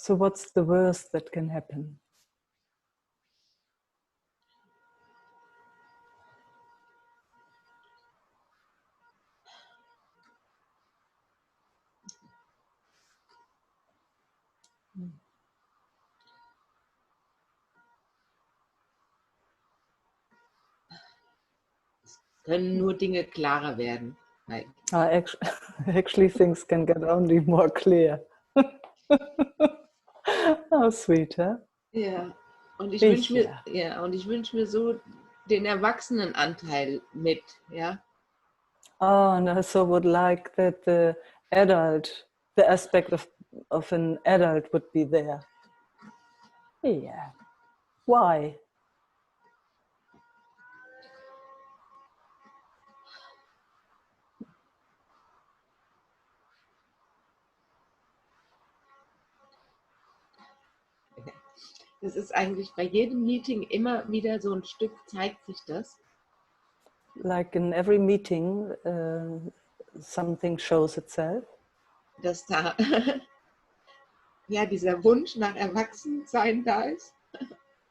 So what's the worst that can happen? Können nur Dinge klarer werden. Nein. Actually, things can get only more clear. How sweet, huh? Ja, und ich wünsche mir so den Erwachsenenanteil mit, ja. Oh, and I so would like that the aspect of an adult would be there. Yeah. Why? Das ist eigentlich bei jedem Meeting immer wieder so ein Stück, zeigt sich das. Like in every meeting, something shows itself. Dass da ja dieser Wunsch nach Erwachsensein da ist.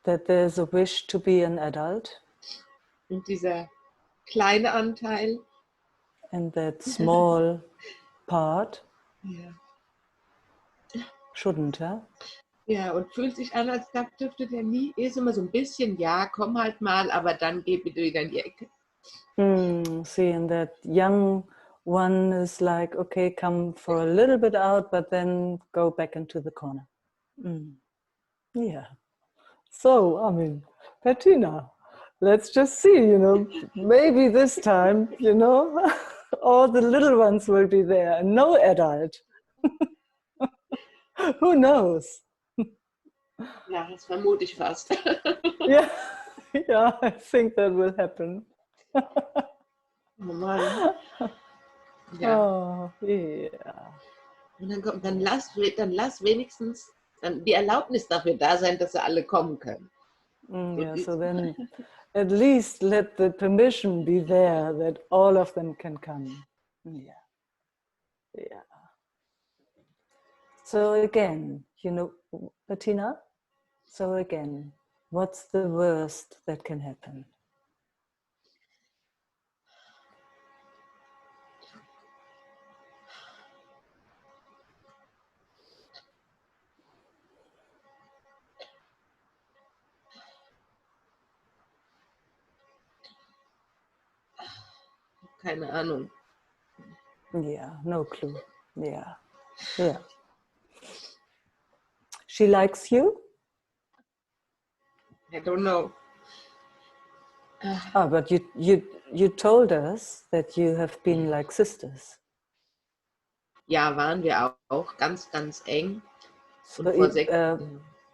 That there's a wish to be an adult. Und dieser kleine Anteil. And that small part. Ja. Shouldn't, huh? Ja, und fühlt sich an, als dürfte der nie, ist immer so ein bisschen, ja, komm halt mal, aber dann geh bitte wieder in die Ecke. See, and that young one is like, okay, come for a little bit out, but then go back into the corner. Yeah. So, I mean, Bettina, let's just see, maybe this time, all the little ones will be there and no adult. Who knows? Ja, das vermute ich fast. Yeah, I think that will happen. Oh Mann. Ja. Oh, yeah. Und dann lass wenigstens die Erlaubnis dafür da sein, dass sie alle kommen können. Yeah, so then at least let the permission be there that all of them can come. Yeah. Yeah. So again, Bettina, so again, what's the worst that can happen? keine Ahnung. Yeah, no clue. Yeah, yeah. She likes you? I don't know. Ah, but you told us that you have been like sisters. Ja, waren wir auch ganz, ganz eng. So, Und vor 6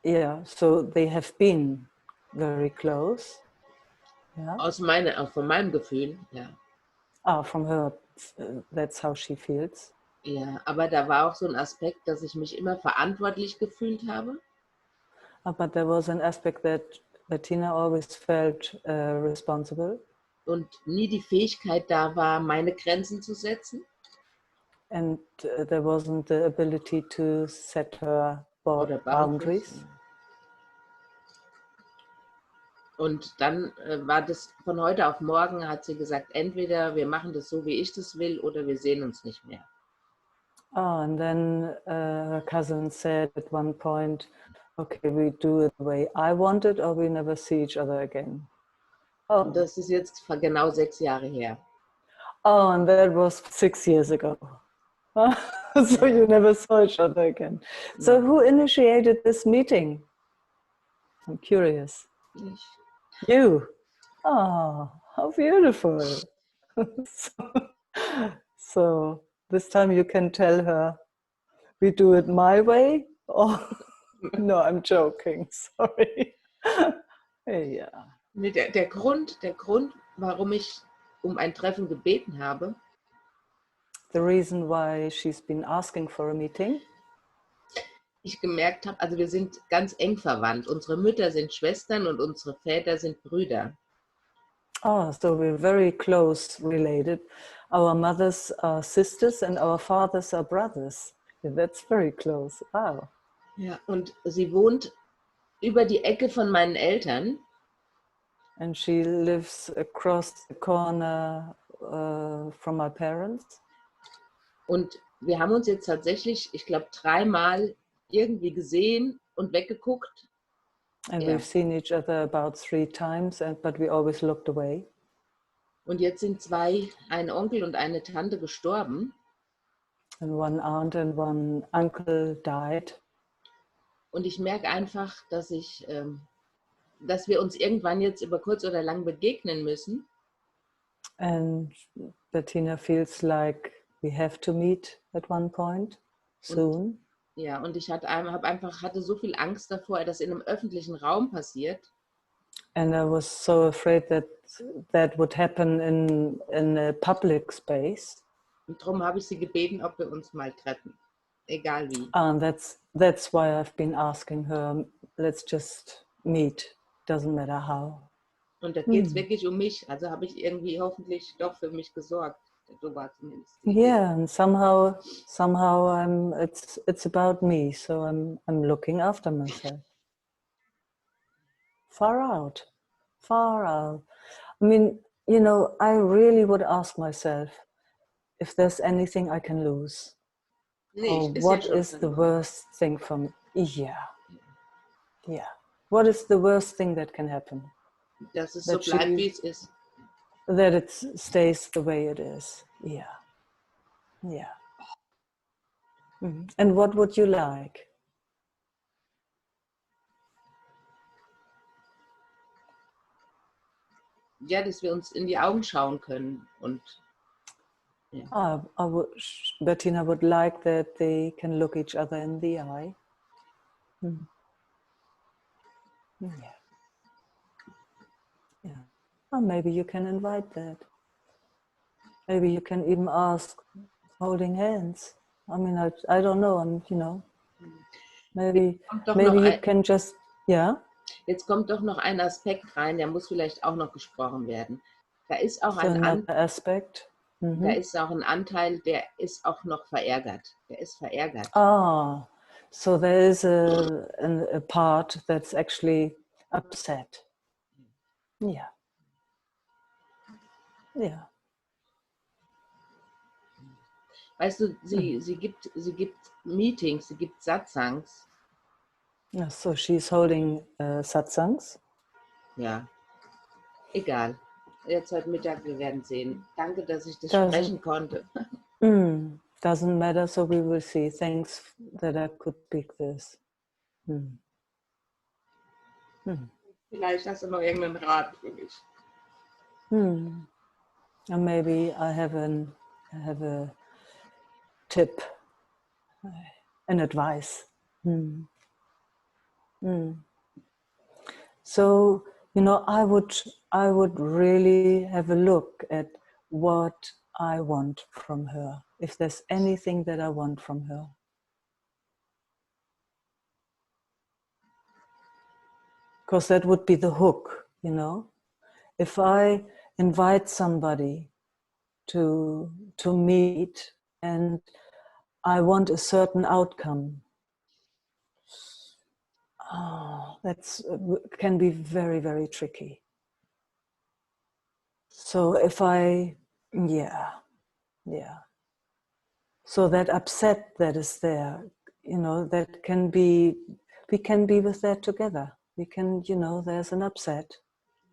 yeah, so they have been very close. Yeah. von meinem Gefühl, ja. Ah, from her, that's how she feels. Ja, aber da war auch so ein Aspekt, dass ich mich immer verantwortlich gefühlt habe. But there was an aspect that Bettina always felt responsible. Und nie die Fähigkeit da war, meine Grenzen zu setzen. And there wasn't the ability to set her Oder boundaries. Und dann war das von heute auf morgen, hat sie gesagt, entweder wir machen das so, wie ich das will, oder wir sehen uns nicht mehr. Oh, and then her cousin said at one point, okay, we do it the way I want it, or we never see each other again. Oh. Und das ist jetzt genau 6 Jahre her. Oh, and that was 6 years ago. So you never saw each other again. No. So who initiated this meeting? I'm curious. Ich. You. Oh, how beautiful. So this time you can tell her, we do it my way, or no, I'm joking, sorry. Yeah. Der Grund, warum ich um ein Treffen gebeten habe, The reason why she's been asking for a meeting, ich gemerkt habe, also wir sind ganz eng verwandt. Unsere Mütter sind Schwestern und unsere Väter sind Brüder. oh, so we're very close related. Our mothers are sisters and our fathers are brothers. Yeah, that's very close. Wow. Ja, und sie wohnt über die Ecke von meinen Eltern. And she lives across the corner from my parents. Und wir haben uns jetzt tatsächlich, ich glaube, 3-mal irgendwie gesehen und weggeguckt. And Ja. we've seen each other about 3 times, but we always looked away. Und jetzt sind 2, ein Onkel und eine Tante gestorben. And one aunt and one uncle died. Und ich merke einfach, dass wir uns irgendwann jetzt über kurz oder lang begegnen müssen. And Bettina feels like we have to meet at one point soon. Ja, und ich hatte so viel Angst davor, dass in einem öffentlichen Raum passiert. And I was so afraid that that would happen in a public space. Und darum habe ich sie gebeten, ob wir uns mal treffen. Egal wie. And that's why I've been asking her, let's just meet. Doesn't matter how. Und da geht es wirklich um mich. Also habe ich irgendwie hoffentlich doch für mich gesorgt. So war zumindest. Yeah, and somehow it's about me. So I'm looking after myself. Far out. I mean, you know, I really would ask myself if there's anything I can lose. Nee, Or what is the worst thing for me? Yeah. What is the worst thing that can happen? Dass es so bleibt, wie es ist. That it stays the way it is. Yeah. And what would you like? Ja, dass wir uns in die Augen schauen können. Und ja. Bettina would like that they can look each other in the eye. Yeah. Or maybe you can invite that. Maybe you can even ask holding hands. I mean, I don't know. You know, maybe you can just, yeah. Jetzt kommt doch noch ein Aspekt rein, der muss vielleicht auch noch gesprochen werden. Da ist auch Aspekt. Da ist auch ein Anteil, der ist auch noch verärgert. Der ist verärgert. Ah, so there is a part that's actually upset. Yeah. Weißt du, sie gibt Meetings, sie gibt Satsangs. Yeah, so she's holding satsangs. Ja, egal. jetzt heute Mittag, wir werden sehen. Danke, dass ich das Doesn't- sprechen konnte. Doesn't matter, so we will see. Thanks that I could speak this. Vielleicht hast du noch irgendeinen Rat für mich. And maybe I have a tip, an advice. So, you know, I would really have a look at what I want from her, if there's anything that I want from her. Because that would be the hook, you know. If I invite somebody to meet and I want a certain outcome, that's can be very, very tricky. So if so that upset that is there, you know, that can be, we can be with that together. We can, you know, there's an upset.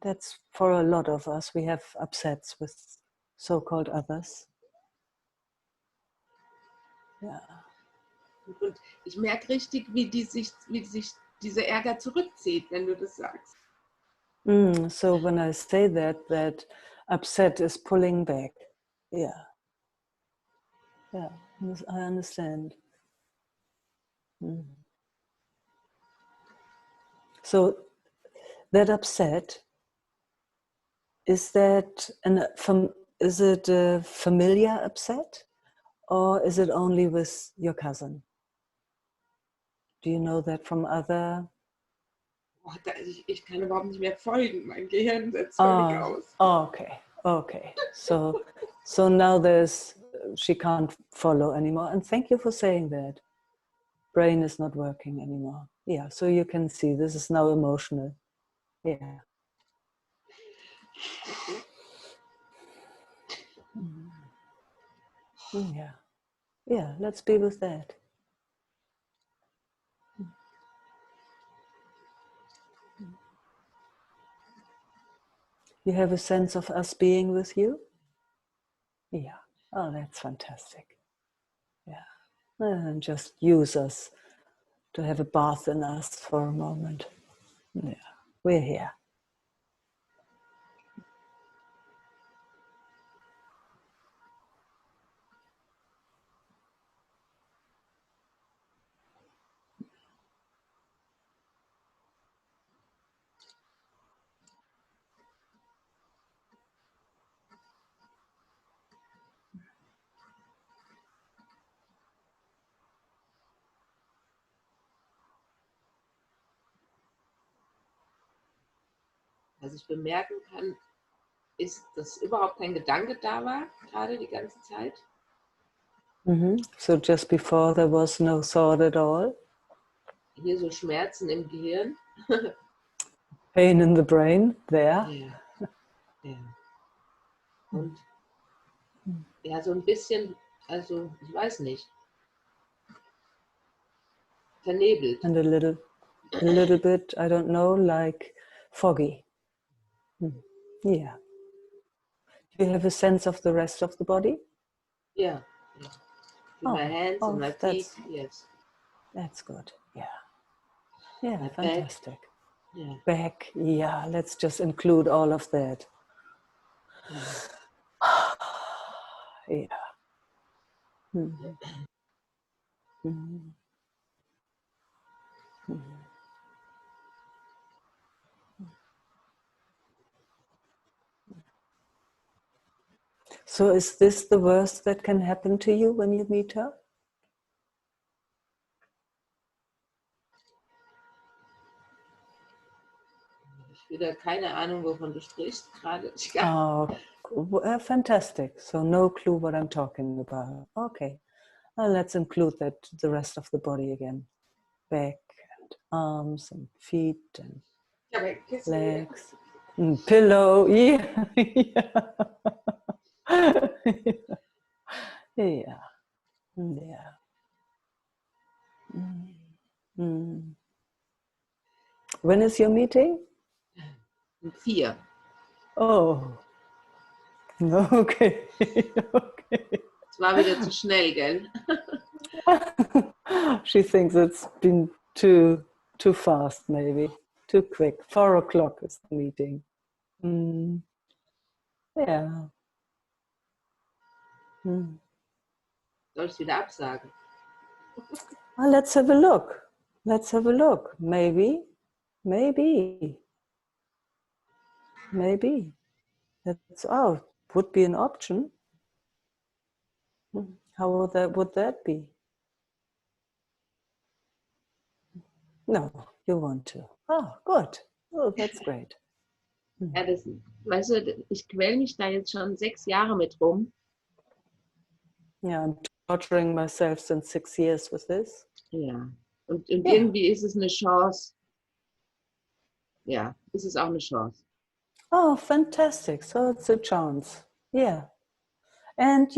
That's for a lot of us. We have upsets with so-called others. Ja. Und ich merke richtig, wie sich dieser Ärger zurückzieht, wenn du das sagst. So when I say that upset is pulling back. Yeah. Yeah, I understand. So that upset, is it a familiar upset, or is it only with your cousin? Do you know that from other? Ich kann überhaupt nicht mehr folgen. Mein Gehirn setzt völlig aus. Okay. So now she can't follow anymore. And thank you for saying that. Brain is not working anymore. Yeah, so you can see this is now emotional. Yeah. Yeah, let's be with that. You have a sense of us being with you? Yeah. Oh, that's fantastic. Yeah. And just use us to have a bath in us for a moment. Yeah. We're here. Was ich bemerken kann, ist, dass überhaupt kein Gedanke da war, gerade die ganze Zeit. So just before there was no thought at all. Hier so Schmerzen im Gehirn. Pain in the brain, there. Ja. Und ja, so ein bisschen, also ich weiß nicht, vernebelt. And a little bit, I don't know, like foggy. Yeah. Do you have a sense of the rest of the body? Yeah. In my hands and my feet, yes. That's good, yeah. Yeah, My fantastic. back. Yeah. Back, yeah, let's just include all of that. Yeah. So is this the worst that can happen to you when you meet her? Ich wieder keine Ahnung, wovon du sprichst gerade. Fantastic. So no clue what I'm talking about. Okay. Let's include that, the rest of the body again. Back and arms and feet and legs. And pillow. Yeah. Yeah. When is your meeting? 4. Oh, Okay. Okay. Es war wieder zu schnell, gell? She thinks it's been too fast, maybe too quick. 4 o'clock is the meeting. Yeah. Soll ich es wieder absagen? Well, let's have a look. Let's have a look. Maybe. That's would be an option. How would that be? No, you want to. Oh, good. Oh, that's great. Ja, weißt du, ich quäle mich da jetzt schon 6 Jahre mit rum. Yeah, I'm torturing myself since 6 years with this. Ja. Und irgendwie ist es eine Chance. Ja, ist es auch eine Chance. Oh, fantastic. So it's a chance. Yeah. And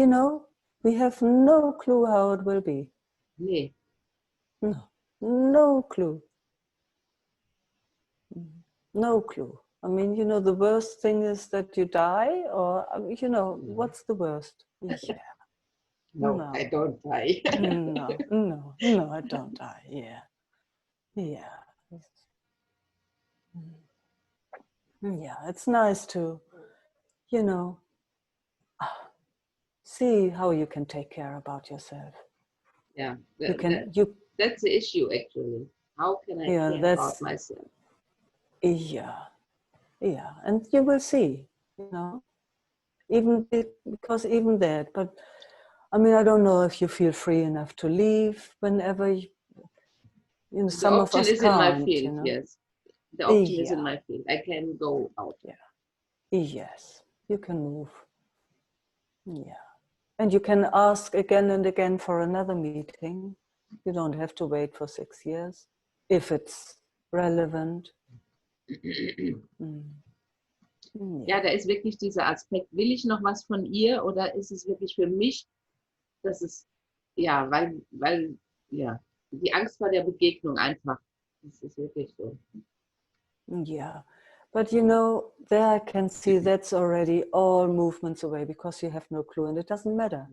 we have no clue how it will be. Nee. No clue. No clue. I mean, the worst thing is that you die, or, what's the worst? Yeah. No, I don't die. No, I don't die. Yeah. Yeah, it's nice to, see how you can take care about yourself. Yeah, that's the issue actually. How can I care about myself? Yeah, and you will see, even because even that. But I mean, I don't know if you feel free enough to leave whenever some of us The option is in my field. Yes, the option is in my field. I can go out. Yeah. Yes, you can move. Yeah. And you can ask again and again for another meeting. You don't have to wait for 6 years if it's relevant. Ja, da ist wirklich dieser Aspekt, will ich noch was von ihr oder ist es wirklich für mich, dass es, ja, weil die Angst vor der Begegnung einfach, das ist wirklich so. Yeah, but there I can see that's already all movements away because you have no clue and it doesn't matter.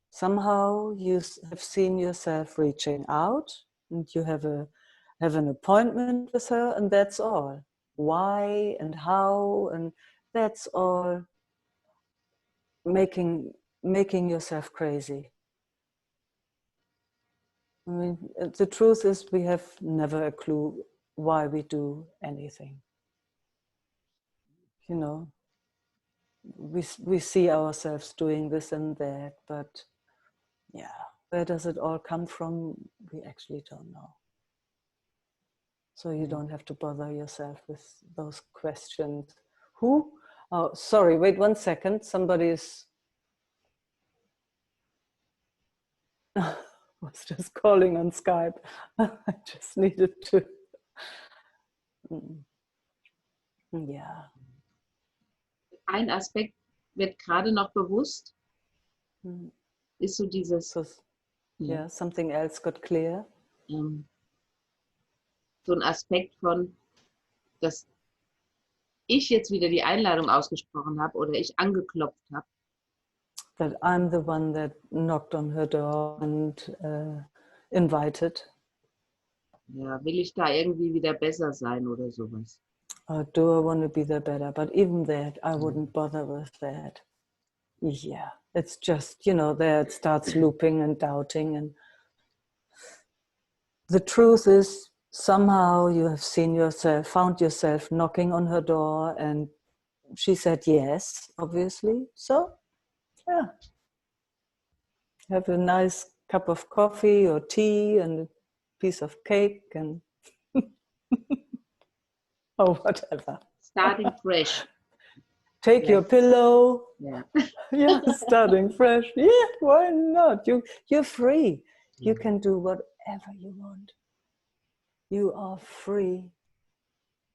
Somehow you have seen yourself reaching out and you have an appointment with her and that's all. Why and how, and that's all making yourself crazy. I mean, the truth is we have never a clue why we do anything. We see ourselves doing this and that, but where does it all come from? We actually don't know. So you don't have to bother yourself with those questions. Who? Oh, sorry, wait 1 second. Somebody was just calling on Skype. I just needed to. Yeah. Ein Aspekt wird gerade noch bewusst, ist so dieses... Something else got clear. So ein Aspekt von, dass ich jetzt wieder die Einladung ausgesprochen habe oder ich angeklopft habe. That I'm the one that knocked on her door and invited. Ja, will ich da irgendwie wieder besser sein oder sowas? Do I want to be there better? But even that, I wouldn't bother with that. Yeah, it's just, there it starts looping and doubting. And the truth is, somehow you have found yourself knocking on her door, and she said yes, obviously. So, yeah. Have a nice cup of coffee or tea and a piece of cake and or whatever. Starting fresh. Take your pillow. Yeah. Starting fresh. Yeah, why not? You're free. You can do whatever you want. You are free.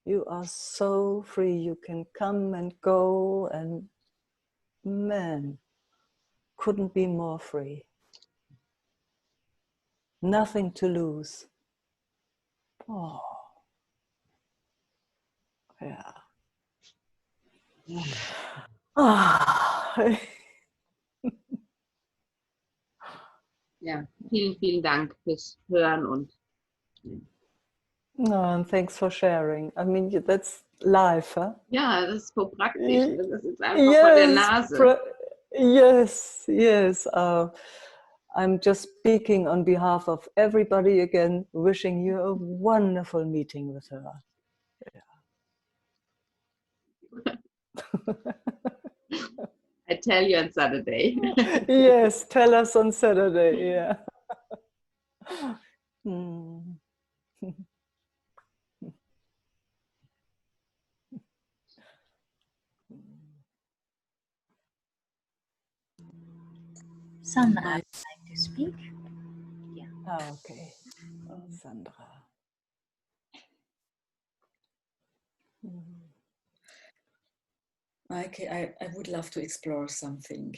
You are so free. You can come and go, and man, couldn't be more free. Nothing to lose. Oh, yeah. Ja, vielen, vielen Dank fürs Hören und No, and thanks for sharing. I mean, that's life, huh? ja, das ist so praktisch. Das ist einfach Yes, vor der Nase. yes, yes. I'm just speaking on behalf of everybody again, wishing you a wonderful meeting with her. I tell you on Saturday. Yes, tell us on Saturday. Yeah. Hmm. Sandra would like to speak. Yeah. Oh, okay. Sandra. Meike, I would love to explore something.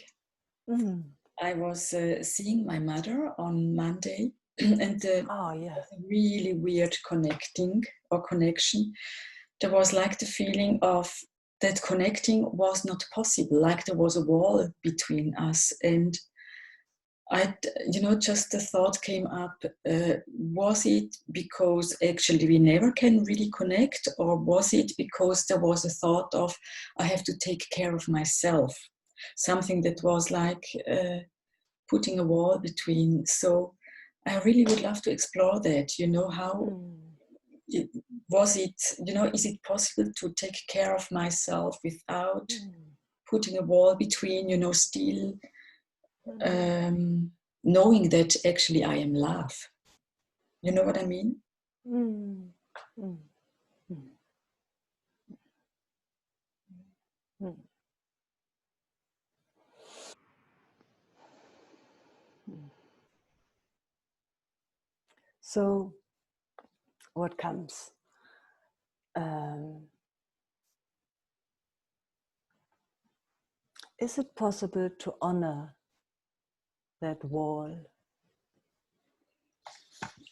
Mm. I was seeing my mother on Monday, and Oh, yeah. a really weird connection. There was like the feeling of that connecting was not possible, like there was a wall between us. And just the thought came up, was it because actually we never can really connect, or was it because there was a thought of, I have to take care of myself? Something that was like putting a wall between. So I really would love to explore that, how was it, is it possible to take care of myself without putting a wall between, still knowing that actually I am love. You know what I mean? Mm. Mm. Mm. Mm. So, what comes? Is it possible to honor that wall?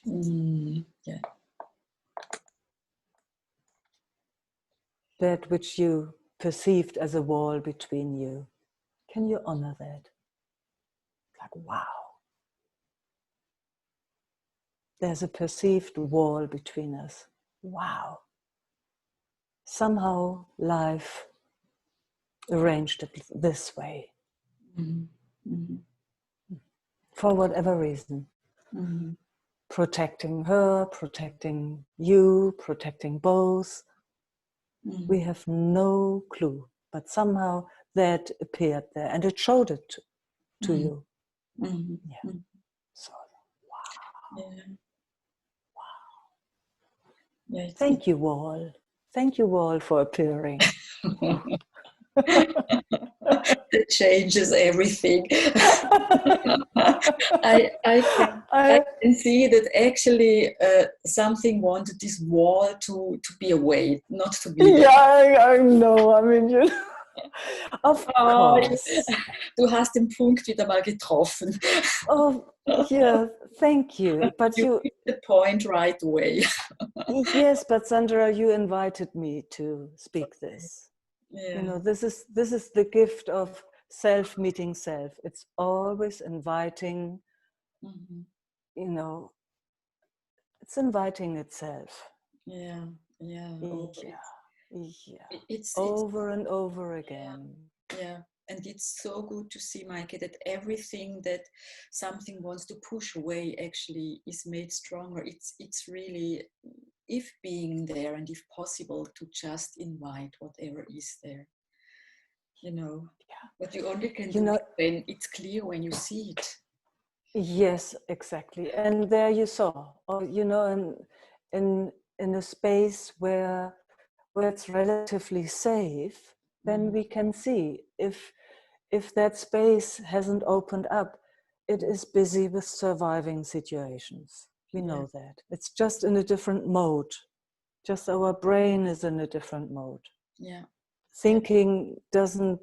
Yeah. That which you perceived as a wall between you. Can you honor that? Like, wow. There's a perceived wall between us. Wow. Somehow life arranged it this way. Mm-hmm. Mm-hmm. For whatever reason. Mm-hmm. Protecting her, protecting you, protecting both. Mm-hmm. We have no clue, but somehow that appeared there and it showed it to you. Mm-hmm. Yeah. So, wow. Yeah. Wow. Yeah, Thank you all. Thank you all for appearing. That changes everything. I can see that actually something wanted this wall to be away, not to be there. Yeah, I know. I mean, of course. Du hast den Punkt wieder mal getroffen. Oh, yeah, thank you. But you hit the point right away. Yes, but Sandra, you invited me to speak this. Yeah. This is the gift of self meeting self. It's always inviting. It's inviting itself. Yeah. It's over and over again. Yeah. And it's so good to see, Meike, that everything that something wants to push away actually is made stronger. It's really, if being there and if possible, to just invite whatever is there. But you only can do it when it's clear, when you see it. Yes, exactly. And there you saw, in a space where it's relatively safe, then we can see if that space hasn't opened up, it is busy with surviving situations. We know that. It's just in a different mode. Just our brain is in a different mode. Yeah. Thinking doesn't,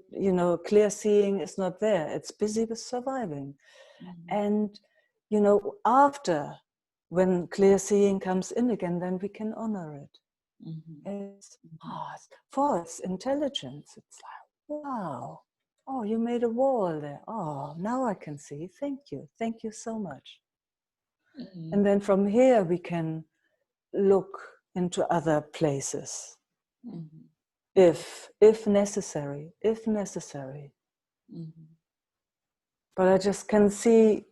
clear seeing is not there. It's busy with surviving. And, after, when clear seeing comes in again, then we can honor it. It's for its intelligence. It's like, wow, oh, you made a wall there. Oh, now I can see. Thank you. Thank you so much. Mm-hmm. And then from here we can look into other places. Mm-hmm. If necessary. Mm-hmm. But I just can see,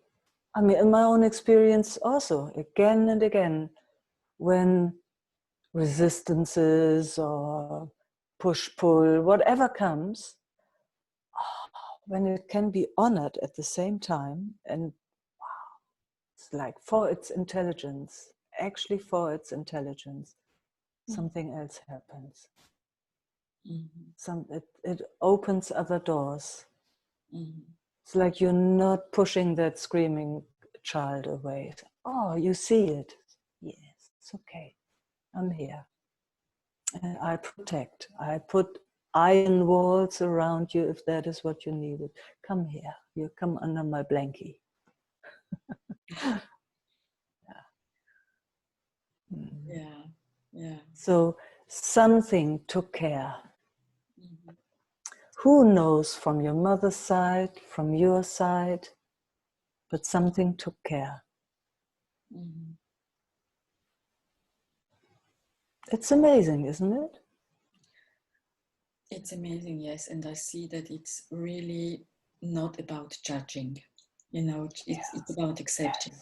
I mean, in my own experience also, again and again, when resistances or push-pull, whatever comes, when it can be honored at the same time, and wow, it's like for its intelligence, actually for its intelligence, something else happens. It opens other doors. It's like you're not pushing that screaming child away. Oh, you see it. Yes, it's okay. I'm here. And I protect. I put iron walls around you if that is what you needed. Come here. You come under my blankie. Yeah. So something took care. Who knows from your mother's side, from your side, but something took care. It's amazing, isn't it? It's amazing, yes. And I see that it's really not about judging. You know, it's about accepting.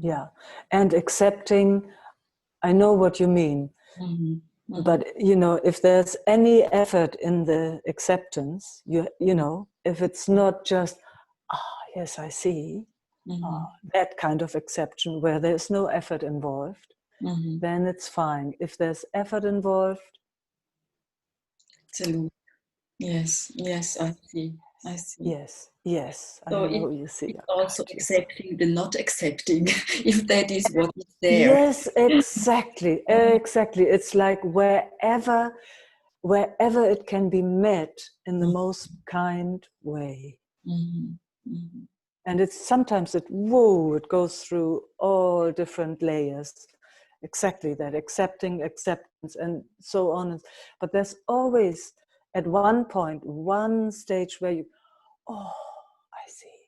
Yeah. And accepting, I know what you mean. But, you know, if there's any effort in the acceptance, you know, if it's not just, yes, I see, that kind of acceptance where there's no effort involved, then it's fine. If there's effort involved, it's a loop. Yes, I see. Yes, So I know you see. it's also accepting the not accepting, if that is what is there. Yes, exactly. It's like wherever it can be met in the most kind way. And it's sometimes it goes through all different layers. Exactly that, accepting, acceptance, and so on. But there's always at one point, one stage where you, I see.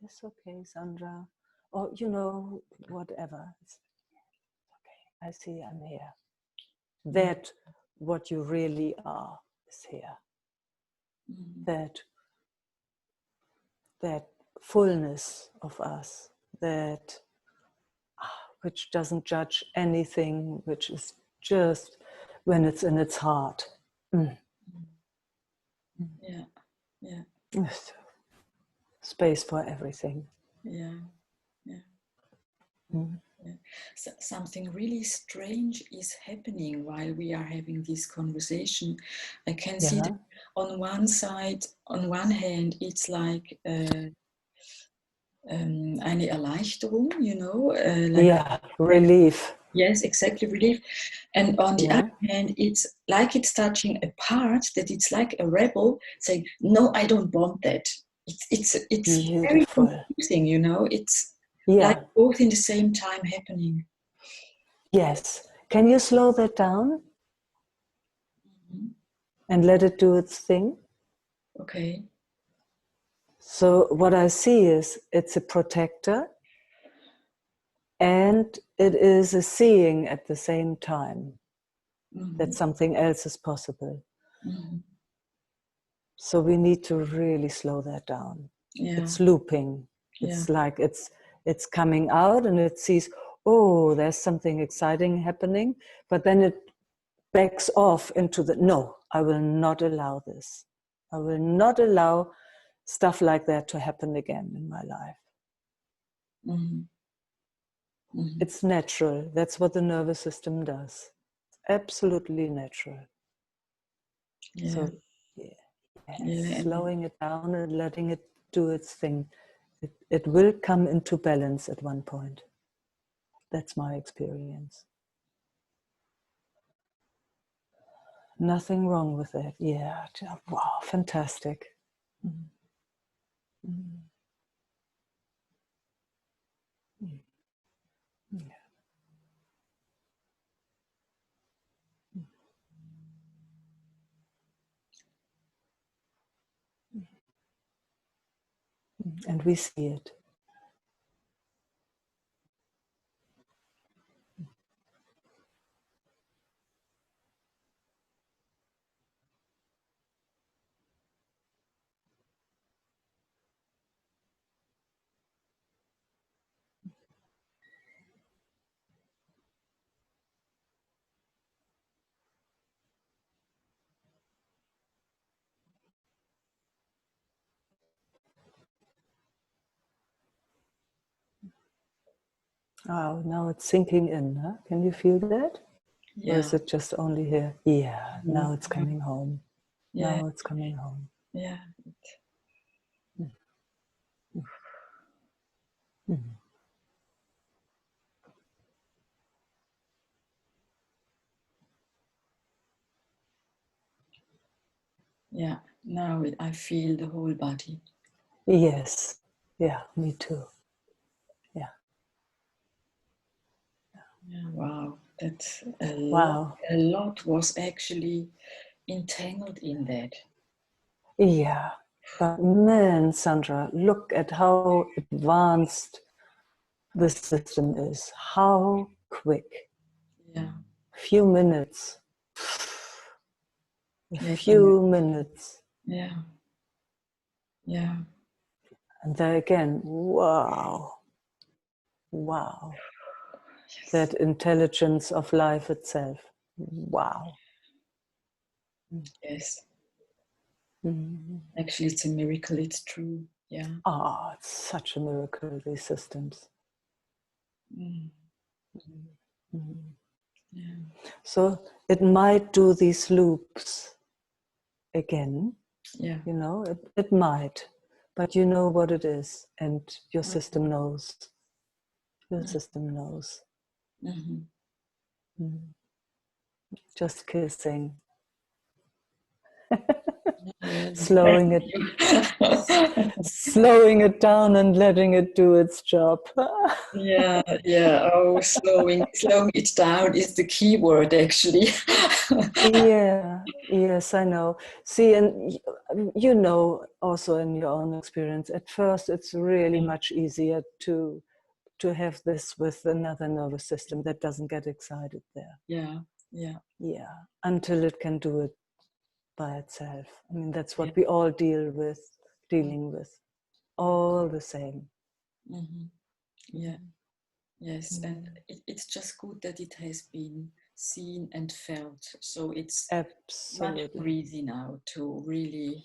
It's okay, Sandra. Or, you know, whatever. It's okay, I see, I'm here. That what you really are is here. That fullness of us, that which doesn't judge anything, which is just when it's in its heart. Space for everything. So something really strange is happening while we are having this conversation. I can see that on one side, on one hand, it's like eine Erleichterung, you know. Relief. Yes, exactly, relief. And on the other hand, it's like it's touching a part that it's like a rebel saying, no, I don't want that. It's very confusing, you know. It's like both in the same time happening. Yes. Can you slow that down? And let it do its thing? Okay. So what I see is it's a protector and it is a seeing at the same time that something else is possible. So we need to really slow that down. It's looping. It's like it's coming out and it sees, oh, there's something exciting happening, but then it backs off into the, no, I will not allow this. I will not allow stuff like that to happen again in my life. It's natural. That's what the nervous system does. Absolutely natural. So, slowing it down and letting it do its thing. It will come into balance at one point. That's my experience. Nothing wrong with that. Yeah. Wow, fantastic. And we see it. Oh, now it's sinking in, huh? Can you feel that? Yeah. Or is it just only here? Yeah, now it's coming home. Yeah. Now it's coming home. Yeah. Yeah. Now I feel the whole body. Yes. Yeah, me too. Yeah. Yeah, wow. That's a lot. Wow. A lot was actually entangled in that. Yeah. But man, Sandra, look at how advanced this system is. How quick. Yeah. Few minutes. Yeah. Few minutes. Yeah. Yeah. And there again, wow. Wow. Yes. That intelligence of life itself. Wow. Yes. Mm-hmm. Actually, it's a miracle. It's true. Yeah. Ah, it's such a miracle, these systems. Mm. Mm-hmm. Yeah. So it might do these loops again. Yeah. You know, it might. But you know what it is. And your system knows. Your system knows. Mm-hmm. Mm. Just kissing. Slowing it down and letting it do its job. Yeah, yeah. Oh, slowing it down is the key word, actually. Yeah, yes, I know. See, and you know, also in your own experience, at first it's really much easier to have this with another nervous system that doesn't get excited there. Yeah, yeah. Yeah, until it can do it by itself. I mean, that's what we all dealing with, all the same. Mm-hmm. Yeah, yes. And it's just good that it has been seen and felt. So it's Absolutely much more easy now to really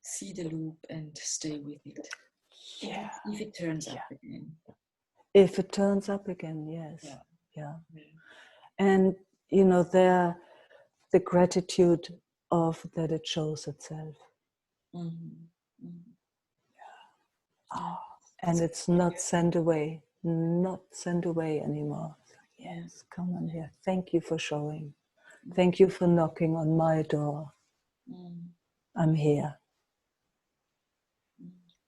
see the loop and stay with it. Yeah. If it turns up again. If it turns up again, yes. Yeah. And you know, the gratitude of that it shows itself. Mm-hmm. Mm-hmm. Oh, and it's not sent away anymore. Yes, come on here. Thank you for showing. Thank you for knocking on my door. I'm here.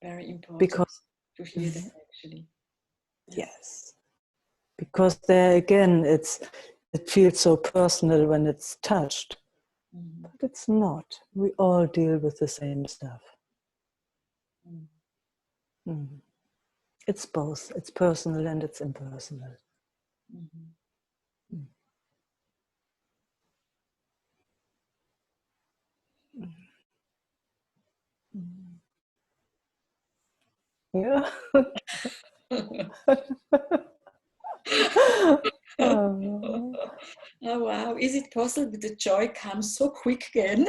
Very important Because to hear that, actually. Yes. Because there again, it feels so personal when it's touched. But it's not. We all deal with the same stuff. It's both. It's personal and it's impersonal. Yeah. Oh wow, is it possible that the joy comes so quick again?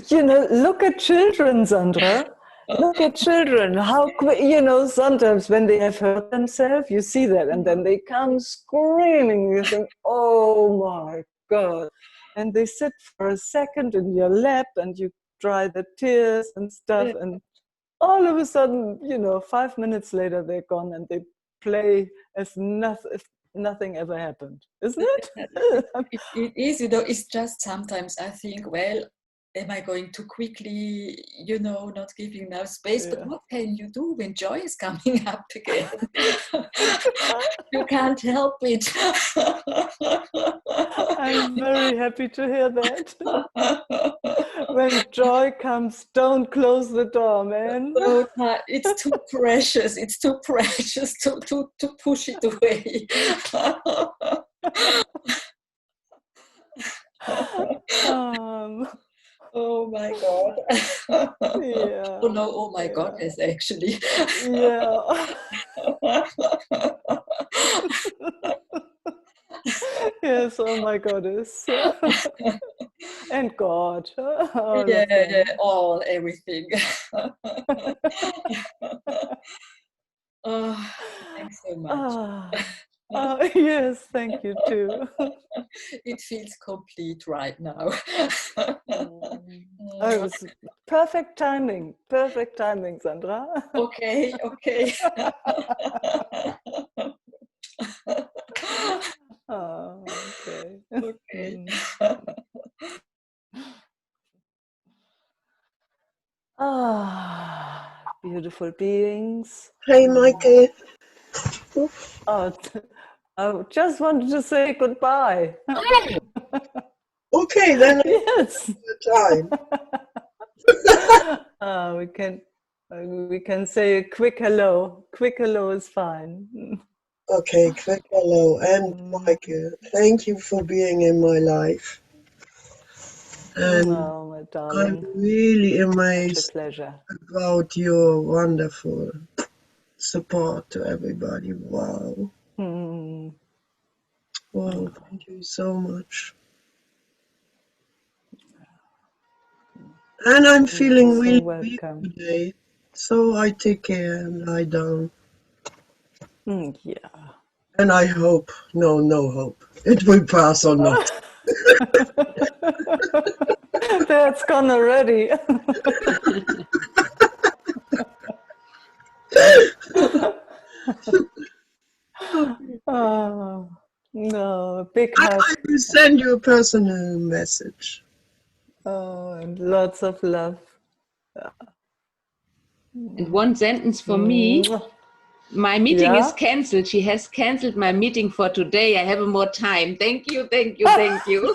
You know, look at children, Sandra. Look at children. How quick, you know, sometimes when they have hurt themselves, you see that, and then they come screaming. You think, oh my God. And they sit for a second in your lap and you dry the tears and stuff. And all of a sudden, you know, 5 minutes later, they're gone and they play as if nothing ever happened, isn't it? It is, you know, it's just sometimes I think, well, am I going too quickly, you know, not giving enough space? But what can you do when joy is coming up again? You can't help it. I'm very happy to hear that. When joy comes, don't close the door, man. So it's too precious. It's too precious to push it away. Oh my God. Yeah. Oh no, oh my goodness, actually. Yeah. Yes, oh my goddess. And God. All of Yeah, them. all, everything. Oh, thanks so much. Yes, thank you too. It feels complete right now. Oh, it was perfect timing, Sandra. Okay, okay. Oh, okay. Okay. Beautiful beings. Hey, Meike. Oh, I just wanted to say goodbye. Okay, then Yes. time. We can say a quick hello. Quick hello is fine. Okay, quick hello. And Meike, thank you for being in my life. And Oh, my I'm darling. really Such a amazed pleasure. about your wonderful support to everybody. Wow. Mm. Wow, thank you so much. And I'm feeling So really weak welcome. today. So I take care and lie down. Yeah. And I hope, no hope, it will pass or not. That's gone already. Oh, no, big hug. I will send you a personal message. Oh, and lots of love. And one sentence for me. My meeting is cancelled. She has cancelled my meeting for today. I have more time. Thank you, thank you, thank you.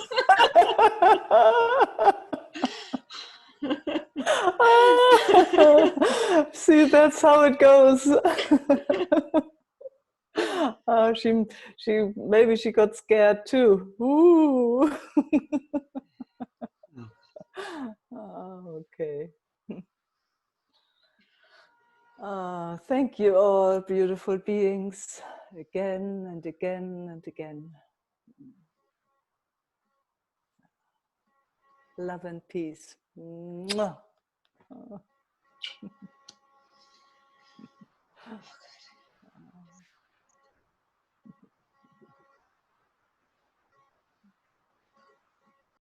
See, that's how it goes. Maybe she got scared too. Ooh. Okay. Thank you all, beautiful beings, again and again and again. Love and peace. Mwah.